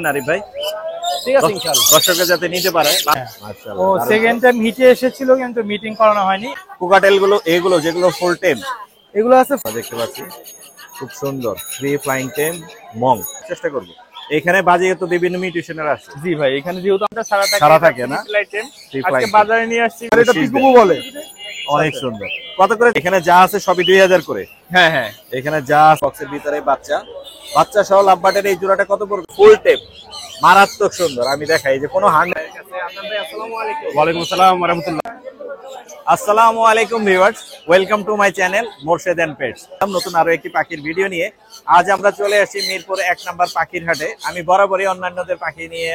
নারী ভাই, ঠিক আছে ইনশাআল্লাহ দর্শকরা যাতে নিতে পারে। ও সেকেন্ড টাইম হিটে এসেছিল কিন্তু মিটিং করানো হয়নি। কোকাটেল গুলো এগুলো যেগুলো ফুল টেম এগুলো আছে দেখতে পাচ্ছি, খুব সুন্দর ফ্রি ফ্লাইং টেম মং। চেষ্টা করবো এখানে বাজে তো বিভিন্ন মিউটেশনের আছে। জি ভাই, এখানে যেহেতু আমরা সারা থাকে না, আজকে বাজারে নিয়ে আসছি, এটা পিকুবু বলে। অনেক সুন্দর। কত করে এখানে যা আছে সবই 2000 করে? হ্যাঁ হ্যাঁ, এখানে যা বক্সের ভিতরে বাচ্চা সহ লাভবাটের এই জোড়াটা কত পড়বে? ফুল টেপ, মারাত্মক সুন্দর। আমি দেখাই যে কোনো হান্ড্রেড। ওয়ালাইকুম আসসালাম ওয়া রাহমাতুল্লাহ। আসসালামু আলাইকুম viewers, welcome to my channel Morshed and pets. নতুন আরো একটি পাখির ভিডিও নিয়ে আজ আমরা চলে আসছি মিরপুর 1 নম্বর পাখির হাটে। আমি বরাবরই অন্যান্যদের পাখি নিয়ে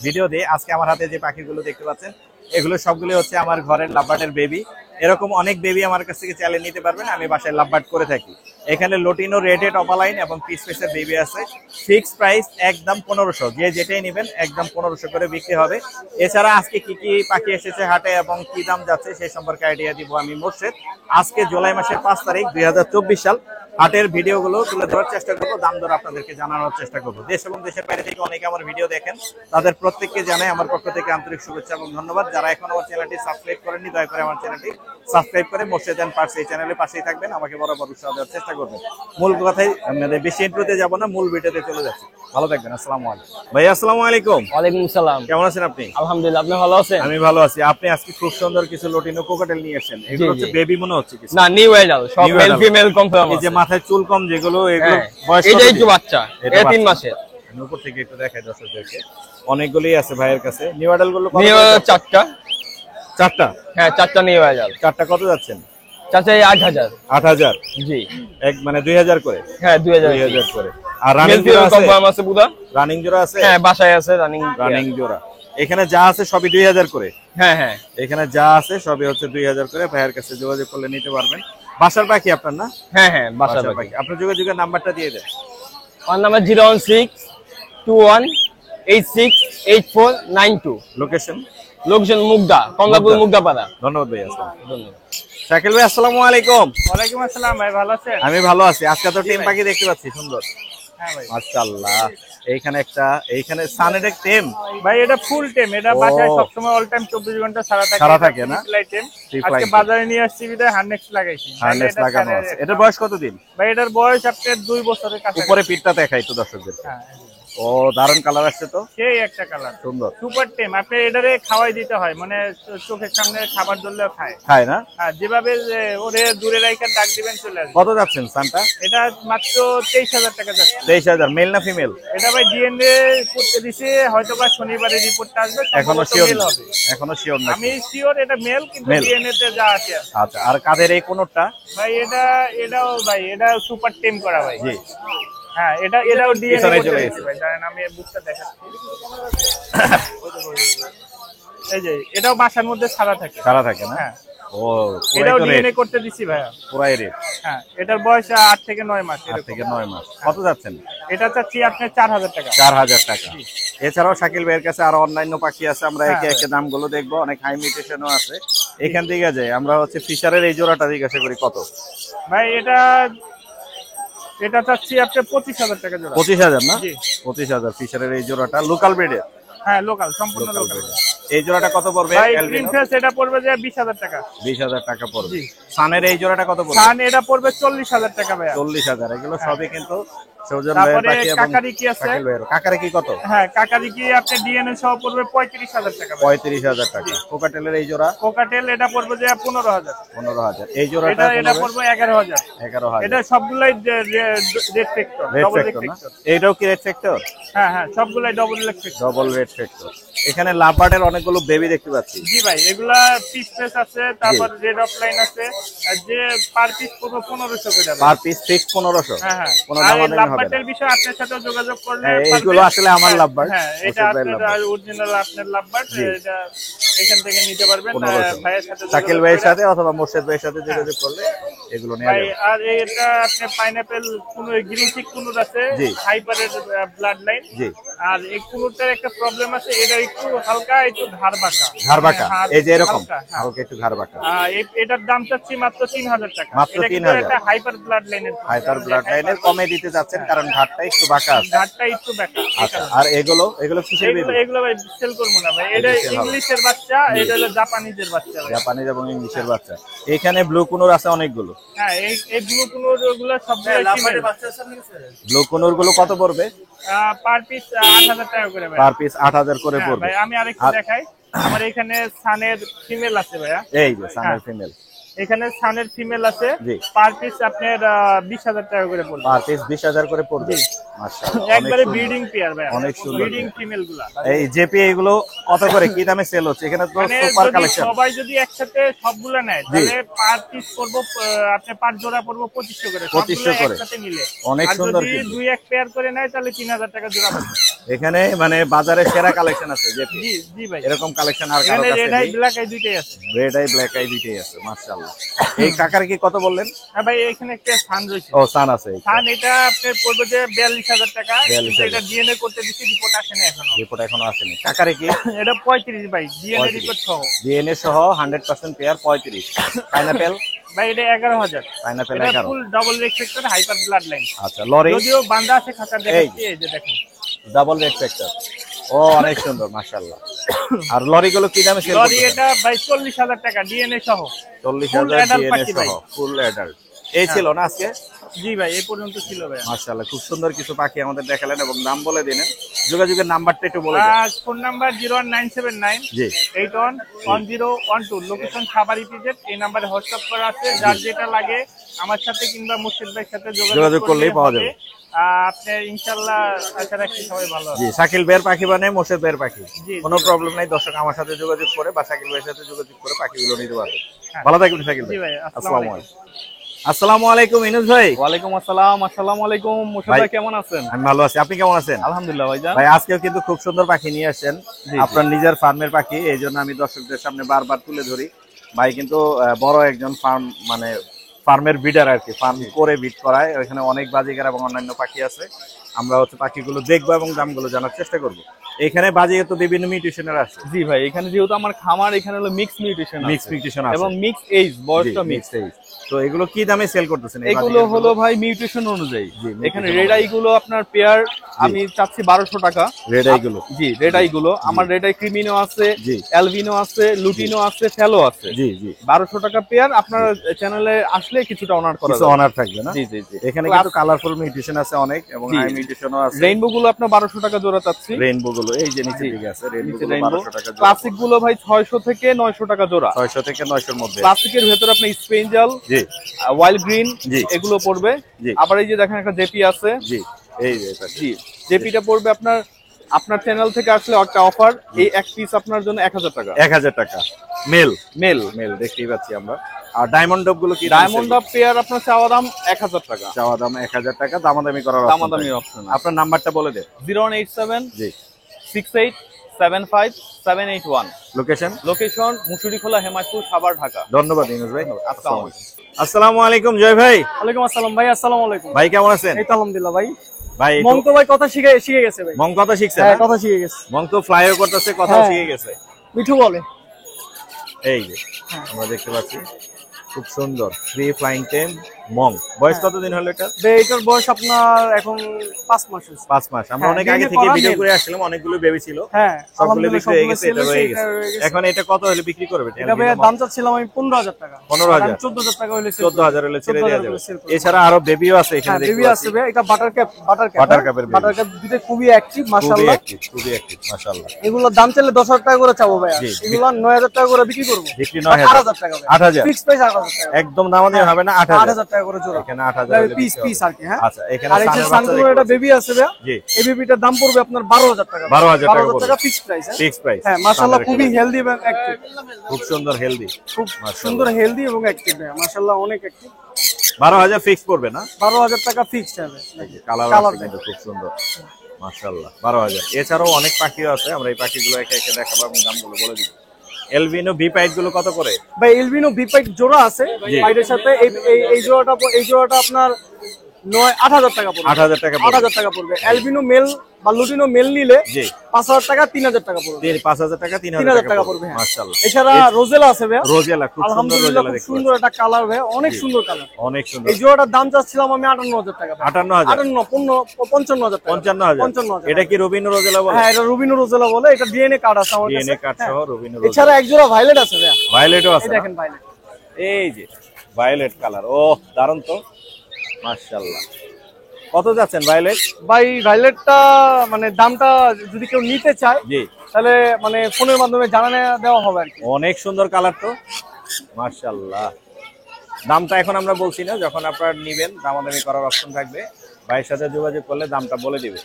ভিডিও দিই। আজকে আমার হাতে যে পাখিগুলো দেখতে পাচ্ছেন এগুলো সবগুলো হচ্ছে আমার ঘরের লাভবার্ডের বেবি। এরকম অনেক বেবি আমার কাছ থেকে চাইলে নিতে পারবেন, আমি বাসায় লাভবার্ড করে থাকি। এখানে লোটিনো, রেডেড, অপালাইন এবং পিস পিসের বেবি আছে। ফিক্সড প্রাইস একদম 1500, যে যেটাই নেবেন একদম 1500 করে বিক্রি হবে। এছাড়া আজকে কি কি পাখি এসেছে হাটে এবং কি দাম যাচ্ছে সেই সম্পর্কে আইডিয়া দিব আমি মোরশেদ। আজকে জুলাই মাসের 5 তারিখ 2024 সাল হাটের ভিডিওগুলো তুলে ধরার চেষ্টা করবো, দাম দর আপনাদেরকে জানানোর চেষ্টা করবো। দেশ এবং দেশের বাইরে থেকে অনেকে আমার ভিডিও দেখেন, তাদের প্রত্যেককে জানাই আমার পক্ষ থেকে আন্তরিক শুভেচ্ছা এবং ধন্যবাদ। যারা এখন আমার চ্যানেলটি সাবস্ক্রাইব করেননি দয়া করে আমার চ্যানেলটি সাবস্ক্রাইব করে মোরশেদ এন্ড পেটস এই চ্যানেলের পাশেই থাকবেন, আমাকে বরাবর উৎসাহ দেওয়ার চেষ্টা করবেন। মূল কথাই আমাদের বেশি ইন্ট্রোতে যাব না, মূল ভিডিওতে চলে যাচ্ছি। ভালো থাকবেন। আসসালামু আলাইকুম ভাই। আসসালামু আলাইকুম। ওয়ালাইকুম আসসালাম। কেমন আছেন আপনি? আলহামদুলিল্লাহ, আপনি ভালো আছেন? আমি ভালো আছি। আপনি আজকে খুব সুন্দর কিছু লোটিনো কোকাটেল নিয়ে এসেছেন, এগুলো হচ্ছে বেবি মনে হচ্ছে কিছু? না, নিউ অ্যাডাল্ট, সব মেল ফিমেল কনফার্ম। এই যে মাথায় চুল কম যেগুলো, এগুলো বয়স কত? এটাই তো বাচ্চা, এটা 3 মাসের। আমি উপর থেকে একটু দেখাই দর্শকদেরকে। অনেকগুলোই আছে ভাইয়ের কাছে। নিউ অ্যাডাল্ট গুলো কত? নিউ 4টা। 4টা? হ্যাঁ, 4টা নিউ অ্যাডাল্ট। 4টা কত যাচ্ছেন? চাচা 8000। 8000? জি, এক মানে 2000 করে? হ্যাঁ 2000 করে। আর রানিং জোড়া আছে? কনফার্ম আছে পুরো। রানিং জোড়া আছে? হ্যাঁ, বাসায় আছে রানিং জোড়া। এখানে যা আছে সবই 2000 করে? হ্যাঁ হ্যাঁ, এখানে যা আছে সবই হচ্ছে 2000 করে। ভাইয়ের কাছে যোগাযোগ করলে নিতে পারবেন। বাসার পাখি আপনার না? হ্যাঁ হ্যাঁ, বাসার পাখি। আপনার যোগাযোগের নাম্বারটা দিয়ে দেন। আমার number 01621868492। Location? Location Mugda, Kamalapur Mugdapara. ধন্যবাদ ভাই। ধন্যবাদ। শাকিল ভাই আসসালামু আলাইকুম। ওয়ালাইকুম আসসালাম ভাই, ভালো আছেন? আমি ভালো আছি। আজকে তো টিম পাখি দেখতে পাচ্ছি সুন্দর। হ্যাঁ ভাই, মাশাআল্লাহ। এইখানে সানের এক টেম ভাই এটা ফুল টেম, এটা বাসায় সব সময় অল টাইম 24 ঘন্টা সারা থাকে না? আজকে বাজারে নিয়ে আসছি বিদায় হার্নেক্স লাগাইছি। হার্নেস লাগানো আছে। এটার বয়স কতদিন? ভাই এটার বয়স আপনার 2 বছরের কাছে। উপরে পিঠটা দেখাই তো দর্শকদের। হ্যাঁ, ও দারুন কালার আসছে তো। সেই একটা কালার সুন্দর, সুপার টেম। আপনি এটারে খাওয়াই দিতে হয়, মানে চোখের সামনে খাবার দিলেও খায় না? হ্যাঁ, যেভাবে ওরে দূরে রাইখা ডাক দিবেন চলে আসবে। কত যাচ্ছেন সানটা? এটা মাত্র 23000 টাকা যাচ্ছে। 23000। মেল না ফিমেল? এটা ভাই ডিএনএ করতে দিছে, হয়তো বা শনিবারে রিপোর্টটা আসবে। এখনো শিওর হবে? এখনো শিওর না? আমি শিওর এটা মেল, কিন্তু ডিএনএ তে যা আছে। আচ্ছা, আর কাদের এই কোনটা? ভাই এটাও ভাই এটা সুপার টেম করা ভাই। জি হ্যাঁ, এটাও ডিএনএ চলে গেছে ভাই। জানেন আমি বুঝতে দেখাচ্ছি। এই যে এটাও বাসার মধ্যে সারা থাকে না? হ্যাঁ। ও এটাও ডিএনএ করতে দিছি ভাইয়া। পুরাই রেট? হ্যাঁ, এটার বয়স 8 থেকে 9 মাস। 8 থেকে 9 মাস। কত যাচ্ছেন? এটা চাচ্ছি আপনার 4000 টাকা। 4000 টাকা। এছাড়াও শাকিল ভাইয়ের কাছে আরো অন্যান্য পাখি আছে, আমরা একে একে দামগুলো দেখবো। অনেক হাই মিউটেশনও আছে। এখান থেকে যাই আমরা হচ্ছে ফিশারের এই জোড়াটা জিজ্ঞাসা করি কত? ভাই এটা চাচ্ছি আপনার 25000 টাকা জোড়া। 25000 না? জি, 25000 ফিশারের এই জোড়াটা। লোকাল ব্রিডের? হ্যাঁ, লোকাল, সম্পূর্ণ লোকাল। এই জোড়াটা কত পড়বে? ভাই গ্রিন ফেস এটা পড়বে যে 20000 টাকা। 20000 টাকা পড়বে। সানের এই জোড়াটা কত পড়বে? সান এটা পড়বে 40000 টাকা ভাই। 40000। এগুলো সবই কিন্তু সৌজন ভাইয়ের তারপরে পাখি। এবং কাকারি কি আছে? শাকিল ভাইয়ের কাকারে কি কত? হ্যাঁ, কাকারি কি আপনি ডিএনএ সহ পড়বে 35000 টাকা। 35000 টাকা। কোকাটেলের এই জোড়া? কোকাটেল এটা পড়বে যে 15000। 15000। এই জোড়াটা এটা পড়বে 11000। 11000। এটা সবগুলাই red factor, double red factor. এইটাও কি রেড ফ্যাক্টর? হ্যাঁ হ্যাঁ, সবগুলাই double red factor. Double red factor. এখানে লাভবার্ডের অনেকগুলো বেবি দেখতে পাচ্ছি। জি ভাই, এগুলা পিস পিস আছে, তারপর রেড অফলাইন আছে। আর যে পার পিস 1500 করে যাবে। Per piece fix 1500? হ্যাঁ হ্যাঁ। কোনো আর দাম হবে না? লাভবার্ডের বিষয় আপনার সাথে যোগাযোগ করলে এইগুলো আসলে আমার লাভবার্ড। হ্যাঁ, এটা আপনার অরিজিনাল আপনার লাভবার্ড। এটা এখান থেকে নিতে পারবেন ভাইয়ের সাথে। শাকিল ভাইয়ের সাথে অথবা মোর্শেদ ভাইয়ের সাথে যোগাযোগ করলে এগুলো নেওয়া ভাই যাবে। আর এটা আপনি পাইনাপেল কোনো গ্রিন চিক কুনুর আছে জি। হাইপারের ব্লাড লাইন। জি। আর এই কুনুরটার একটা প্রবলেম আছে, এটা একটু হালকা একটু ধার বাঁকা। ঘাড় বাঁকা, এই যে এরকম হালকা, হ্যাঁ। হালকা একটু ঘাড় বাঁকা। এটার দাম চাচ্ছি মাত্র 3000 টাকা। মাত্র এটা কিন্তু 3000 একটা হাইপার ব্লাড লাইনের, হাইপার ব্লাড লাইনের কমে দিতে যাচ্ছেন কারণ ঘাটটা একটু বাঁকা আছে। ধারটা একটু বাঁকা। আচ্ছা, আর এগুলো কিসের বেবি? এগুলো ভাই সেল করবো না ভাই, এটা sell হবে। ইংলিশের বাচ্চা, এটা হলো জাপানিজের বাচ্চা ভাই। জাপানিজ এবং ইংলিশের বাচ্চা। এখানে ব্লু কুনুর আছে অনেকগুলো। হ্যাঁ, এই ব্লু কুনুর গুলো সবগুলো ফিমেল। ব্লু কুনুর গুলো কত পড়বে? পার পিস 8000 টাকা করে ভাই। পার পিস 8000 করে হ্যাঁ পড়বে। ভাই, আমি আরেকটু দেখাই। আমার এখানে সানের ফিমেল আছে ভাইয়া। এই যে সানের ফিমেল, এখানে সানের ফিমেল আছে, জি। পার পিস আপনার 20000 টাকা করে পড়বে। পার পিস 20000 করে পড়বে। মাশাআল্লাহ, অনেক একবারে সুন্দর। ব্রিডিং পেয়ার ভাই, অনেক সুন্দর ব্রিডিং ফিমেল গুলা। এই জেপি এগুলো কত করে কি দামে সেল হচ্ছে? এখানে তো মানে সুপার যদি কালেকশন। সবাই যদি একসাথে সবগুলা নেয় তাহলে পার পিস পড়বো আপনি পার জোড়া পড়বো 2500 করে, 2500 সবগুলো করে। একসাথে নিলে। অনেক আর সুন্দর যদি কিন্তু। 2-1 পেয়ার করে নেয় তাহলে 3000 টাকা জোড়া পাবে। এখানে মানে বাজারে সেরা কালেকশন আছে জেপি। জি জি ভাই, এরকম কালেকশন আর কারো এখানে কাছে রেড আই নেই। ব্ল্যাক আই দুইটাই আছে। রেড আই ব্ল্যাক আই দুইটাই আছে, মাশাআল্লাহ। এই কাকার কি কত বললেন? হ্যাঁ ভাই, এখানে একটা সান রয়েছে। ও সান আছে। সান এটা আপনার পড়বে যে 42000 টাকা, 42,000 কিন্তু এটা ডিএনএ করতে দিচ্ছি, রিপোর্ট আসে না এখনো। রিপোর্ট এখনো আসেনি। কাকারে কি? এটা 35 ভাই, ডিএনএ 35 রিপোর্ট সহ। ডিএনএ সহ 100% পেয়ার 35। পাইনাপেল? ভাই এটা 11000। পাইনাপেল এটা 11। ফুল double restricted hyper blood line. আচ্ছা, লরি? যদিও বান্দা আছে খাতা দেখাচ্ছি, এই যে দেখেন ডাবল রেড ফ্যাক্টর। ও অনেক সুন্দর, মাশাআল্লাহ। আর লরি গুলো কি দামে সেল লরি করতেছেন? এটা ভাই 40000 টাকা ডিএনএ সহ। 40000 Full adult ডিএনএ পাখি সহ, ভাই। Full adult. এই ছিল না আজকে? জি ভাই, এই পর্যন্ত ছিল ভাই। মাশাআল্লাহ, খুব সুন্দর কিছু পাখি আমাদের দেখালেন এবং নাম বলে দিলেন। যোগাযোগের নাম্বারটা একটু বলে দেন। আর ফোন নাম্বার 01979 জি। 811012, লোকেশন খাবারি পিজেট। এই নাম্বারে হোয়াটসঅ্যাপ করা আছে, যার যেটা লাগে আমার সাথে কিংবা মুর্শিদ ভাইয়ের সাথে যোগাযোগ করলেই পাওয়া যাবে। আপনি ইনশাআল্লাহ আশা রাখছি সবাই ভালো আছে। জি, শাকিল ভাইয়ের পাখি মানে মোর্শেদ ভাইয়ের পাখি, জি, কোনো প্রবলেম নাই। দর্শক আমার সাথে যোগাযোগ করে বা শাকিল ভাইয়ের সাথে যোগাযোগ করে পাখিগুলো নিতে পারবে। হ্যাঁ। ভালো থাকবেন শাকিল জি ভাই। ভাই, আসসালামু আসসালামু আলাইকুম। আলাইকুম। আসসালামু আলাইকুম ইনুস ভাই। ওয়ালাইকুম আসসালাম। আসসালামু আলাইকুম মুর্শিদ ভাই, ভাই, কেমন আছেন? আমি ভালো আছি, আপনি কেমন আছেন? আলহামদুলিল্লাহ ভাইজান। ভাই আজকেও কিন্তু খুব সুন্দর পাখি নিয়ে আসছেন, আপনার নিজের ফার্মের পাখি, এই জন্য আমি দর্শকদের সামনে বারবার তুলে ধরি। ভাই কিন্তু বড় একজন ফার্ম মানে ফার্মের বিডার আর কি, ফার্ম করে বিট করায়। ওইখানে অনেক বাজিগার এবং অন্যান্য পাখি আছে। আমরা হচ্ছে পাখিগুলো দেখবো এবং দামগুলো জানার চেষ্টা করব। এখানে বাজিগার তো বিভিন্ন মিউটেশনের আছে। জি ভাই, এখানে যেহেতু আমার খামার, এখানে হলো মিক্স নিউট্রিশন মিক্স মিউটেশন আছে এবং মিক্স এইজ, বয়সটা মিক্স। তো এগুলো কি দামে সেল করতেছেন? এই এগুলো বাজিগারগুলো? হলো ভাই মিউটেশন অনুযায়ী। জি, এখানে mutation রেড আই গুলো আপনার পেয়ার আমি চাচ্ছি 1200 টাকা। রেড আই গুলো? জি, রেড আই গুলো আমার রেড আই ক্রিমিনো আছে, জি। অ্যালবিনো আছে, লুটিনো আছে, ফেলো আছে। জি জি। 1200 টাকা পেয়ার। আপনার চ্যানেলে আসলে কিছুটা অনার করা কিছু যাবে। অনার থাকবে না? জি জি জি। এখানে কিন্তু কালারফুল মিউটেশন আছে অনেক এবং জি। হাই মিউটেশনও আছে। রেইনবো গুলো আপনার 1200 টাকা জোড়া চাচ্ছি। রেইনবো গুলো এই যে নিচে দিকে আছে, রেইনবো নিচে গুলো রেইনবো। 1200 টাকা জোড়া। ক্লাসিক গুলো ভাই 600 থেকে 900 টাকা জোড়া। 600 থেকে 900 এর মধ্যে। ক্লাসিকের ভেতরে আপনি স্পেঞ্জাল, জি ওয়াইল্ড গ্রিন জি। এগুলো পড়বে। জি। আবার এই যে দেখেন একটা জেপি আছে। জি, এই যে এটা। জি, জেপিটা পড়বে আপনার চ্যানেল থেকে আসলে একটা অফার, এই এক পিস আপনার জন্য 1000 টাকা। 1000 টাকা মেল। মেল। মেল দেখতেই পাচ্ছি আমরা। আর ডায়মন্ড ডব গুলো কি? ডায়মন্ড অফ পেয়ার আপনার চাওয়া দাম 1000 টাকা। চাওয়া দাম 1000 টাকা, দামাদামি করার option দামাদামি থাকে। অপশন। আপনার নাম্বারটা বলে দেন। 0187 জি। 68 75 781। লোকেশন? লোকেশন মুসুরিখোলা, হেমায়তপুর, সাভার, ঢাকা। ধন্যবাদ ইউনুস ভাই। আসসালামু আলাইকুম। আসসালামু আলাইকুম জয় ভাই। ওয়ালাইকুম আসসালাম ভাই। আসসালামু আলাইকুম। ভাই কেমন আছেন? এই তো আলহামদুলিল্লাহ ভাই। ভাই একটু- মঙ্ক ভাই কথা শিখে গেছে ভাই। মং কথা শিখছে হ্যাঁ, না? কথা শিখে গেছে। মং তো ফ্লাইও করতেছে, কথাও হ্যাঁ। শিখে গেছে। মিঠু বলে। এই যে আমরা দেখতে পাচ্ছি খুব সুন্দর ফ্রি ফ্লাইং টেম মং। বয়স কতদিন হলো এটা? এটার বয়স আপনার এখন 5 মাস হয়েছে। 5 মাস। আমরা হ্যাঁ, অনেক DNA আগে থেকে করা ভিডিও male। করে আসছিলাম, অনেকগুলো বেবি ছিল, হ্যাঁ, সবগুলো আলহামদুলিল্লাহ বিক্রি হয়ে সবগুলো গেছে, এটা ছেলে রয়ে এটা হয়ে গেছে। গেছে। এখন এটা কত হলে বিক্রি করবে? এটা ভাই দাম চাচ্ছিলাম আমি 15000 টাকা। 15,000? 14000 টাকা হলে 14,000 হলে ছেড়ে দেওয়া 14,000 যাবে। হলে sell করবো। এছাড়া আরো বেবিও আছে এখানে হ্যাঁ, দেখতে বেবি পাচ্ছি। আছে ভাই। এটা বাটার ক্যাপ Butter cap এর baby। বাটার ক্যাপ দুটো খুবই অ্যাক্টিভ খুবই মাশাআল্লাহ। অ্যাক্টিভ, খুবই অ্যাক্টিভ মাশাআল্লাহ। এগুলোর দাম চাইলে 10000 টাকা করে চাবো ভাই। জি। এগুলো 9000 টাকা করে বিক্রি করব। বিক্রি 9000 8000 টাকা ভাই। 8000 ফিক্স প্রাইস 8000 টাকা। একদম দামাদামি হবে না? 8000 8000 টাকা করে জোড়া। এখানে 8000 হলে পিস বিক্রি পিস হবে। আর কি। হ্যাঁ, আচ্ছা, এখানে আর এই যে সানের বাচ্চা সানকুলোর দেখতে একটা পাচ্ছি। বেবি আছে ভাই। জি। এই বেবিটার দাম পড়বে আপনার 12000 টাকা। 12,000 টাকা 12,000 টাকা পড়বে। Fix price. Fix price. হ্যাঁ, মাশাআল্লাহ খুবই হেলদি এবং অ্যাক্টিভ। খুব সুন্দর হেলদি, খুব সুন্দর হেলদি এবং অ্যাক্টিভ ভাই। মাশাআল্লাহ অনেক অ্যাক্টিভ। 12,000 ফিক্স পড়বে না? 12000 টাকা ফিক্স হবে। কালার কালার আছে কিন্তু খুব সুন্দর মাশাআল্লাহ। 12,000। এছাড়াও অনেক পাখিও আছে, আমরা এই পাখিগুলো একে একে দেখাবো এবং দামগুলো বলে দিব। এলবিনো ভি পাইট গুলো কত করে? ভাই এলবিনো বিপাইট জোড়া আছে পাইটের সাথে, এই জোড়াটা আপনার 8,000 টাকা পড়বে। 8,000 টাকা 8,000 টাকা পড়বে। এলবিনো মেল বা লুটিনো মেল নিলে জি 5,000 টাকা 3,000 টাকা পড়বে। 5,000 টাকা 3,000 3,000 টাকা টাকা পড়বে। হ্যাঁ। মাশাআল্লাহ। এছাড়া রোজেলা আছে ভাই, রোজেলা খুব সুন্দর আলহামদুলিল্লাহ রোজেলা খুব দেখতে সুন্দর একটা কালার ভাই, অনেক সুন্দর কালার। অনেক সুন্দর। এই জোড়াটার দাম চাচ্ছিলাম আমি 58,000 টাকা। 58,000 55,000 টাকা। 55,000 এটা কি রবিনো রোজেলা বলে? হ্যাঁ, এটা রুবিনো রোজেলা বলে। এটা ডিএনএ কার্ড আছে আমার কাছে। ডিএনএ কার্ড সহ হ্যাঁ। রবিনো রোজেলা। এছাড়া এক জোড়া ভায়োলেট আছে ভাই, ভায়োলেটও আছে এই না? দেখেন ভায়োলেট। এই যে ভায়োলেট কালার, ও দারুণ তো, মাশাআল্লাহ। কত যাচ্ছেন ভায়োলেট? ভাই ভায়োলেটটা মানে দামটা যদি কেউ নিতে চায় জি তাহলে মানে ফোনের মাধ্যমে জানানো দেওয়া হবে আর কি। অনেক সুন্দর কালার তো, মাশাআল্লাহ। দামটা এখন আমরা বলছি না, যখন আপনারা নিবেন দামাদামি করার অপশন থাকবে, ভাইয়ের সাথে যোগাযোগ করলে দামটা বলে দিবে।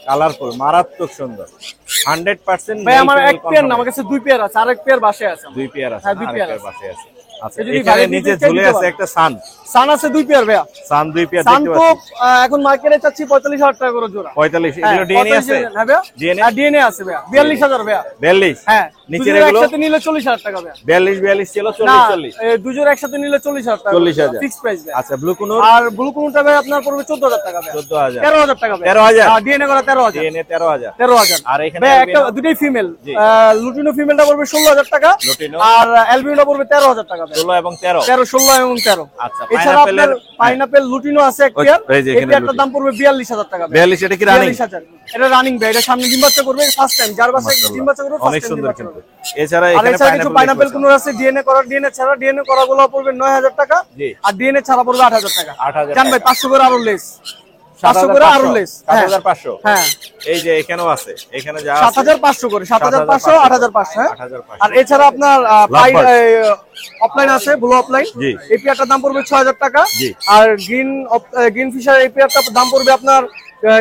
কালারফুল, মারাত্মক সুন্দর, 100%। ভাই আমার এক পেয়ার না, আমার কাছে দুই পেয়ার আছে, আরেক পেয়ার বাসায় আছে। দুই পেয়ার আছে, হ্যাঁ, দুই আরেক পেয়ার পেয়ার আছে। পাশে আছে। আচ্ছা, যদি এখানে ভাইয়ের নিচে নিতে চাই ঝুলে দিতে আছে পারবেন। একটা সান। সান আছে দুই পেয়ার ভাইয়া। সান দুই পেয়ার সান দেখতে তো পাচ্ছি। এখন মার্কেটে চাচ্ছি 45,000 টাকা করে জোড়া। 45, এগুলো ডিএনএ আছে? হ্যাঁ ভাইয়া, DNA? ডিএনএ আছে ভাইয়া। 42,000 ভাইয়া। 42? হ্যাঁ, নিচের দুজোড়া এগুলো? একসাথে নিলে 40,000 টাকা ভাইয়া। 42 ছিল, না, 40 দুজোড়া একসাথে নিলে 40,000 টাকা। 40,000 ফিক্স প্রাইস ভাইয়া। আচ্ছা, ব্লু কোন? আর ব্লু কোনটা ভাই আপনার পড়বে 14,000 টাকা ভাইয়া। 14,000 13,000 টাকা ভাইয়া। 13,000? হ্যাঁ, ডিএনএ করা 13,000। ডিএনএ 13,000। 13,000। আর এখানে ভাই একটা albino? দুটোই ফিমেল। জি। লুটিনো ফিমেলটা পড়বে 16,000 টাকা। লুটিনো? আর অ্যালবিনোটা পড়বে 13,000 টাকা ভাইয়া। 16 এবং 13? 13, 16 এবং 13। আচ্ছা, এছাড়া আপনার পাইনাপেলের? পাইনাপেল লুটিনো আছে এক ওই- পেয়ার। এই যে এই এখানে পেয়ারটার লুটিনো। দাম পড়বে 42,000 টাকা ভাইয়া। 42 এটা কি রানিং? 42,000। এটা রানিং ভাই, এটা সামনে ডিম বাচ্চা করবে ফার্স্ট টাইম। যার বাসায় ডিম বাচ্চা করবে অনেক ফার্স্ট টাইম ডিম সুন্দর বাচ্চা কিন্তু। করবে। এছাড়া আর এখানে এছাড়া কিছু পাইনাপেল দেখতে কোন আছে ডিএনএ করা, ডিএনএ ছাড়া। ডিএনএ করা গুলো পড়বে 9,000 টাকা। জি। আর ডিএনএ ছাড়া পড়বে 8,000 টাকা। 8,000 জান ভাই টাকা। 500 করে আরো লেস। 500 করে 7,500 আরো লেস। 7,500? হ্যাঁ, এই যে এখানেও আছে, এখানে যা আছে 7,500 করে, 7,500, 8,500। হ্যাঁ। 8,500। আর এছাড়া আপনার Lovebird। অফলাইন আছে, ব্লু অফলাইন। জি। এই পেয়ারটার দাম পড়বে 6,000 টাকা। জি। আর গ্রিন ফিশার এই পেয়ারটার দাম পড়বে আপনার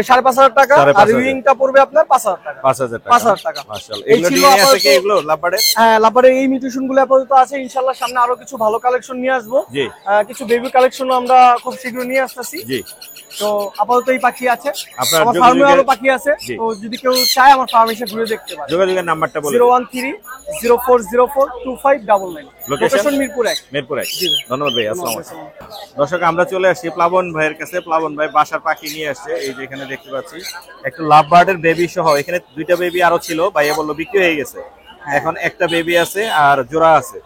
5,500 টাকা। আর 5,500 উইংটা পড়বে আপনার 5,000 টাকা। 5,000 টাকা। 5,000 টাকা। মাশাআল্লাহ। এই এগুলো ছিল ডিএনএ আছে আপাতত- কি এগুলো লাভবার্ডে? হ্যাঁ, লাভারে এই মিউটেশন গুলো আপাতত আছে। ইনশাআল্লাহ সামনে আরো কিছু ভালো কালেকশন নিয়ে আসবো। জি। কিছু বেবি কালেকশনও আমরা খুব শীঘ্রই নিয়ে আসতেছি। জি। তো আপাতত এই পাখি আছে, আপনার আমার যোগাযোগের- ফার্মে আরো পাখি আছে। জি। তো যদি কেউ চায় আমার ফার্ম এসে ঘুরে দেখতে পারে। যোগাযোগের নাম্বারটা বলে দিন। 013-0404-2599। লোকেশন? লোকেশন মিরপুর 1। মিরপুর 1। জি ভাই। ধন্যবাদ ভাই, আসসালামু আলাইকুম। দর্শক, আমরা চলে আসছি প্লাবন ভাইয়ের কাছে। প্লাবন ভাই বাসার পাখি নিয়ে আসছে, এই যে এখানে দেখতে পাচ্ছি একটু লাভ বার্ডের বেবি সহ। এখানে দুইটা বেবি আরো ছিল, ভাইয়া বললো বিক্রি হয়ে গেছে। এখন একটা বেবি আছে আর জোড়া আছে।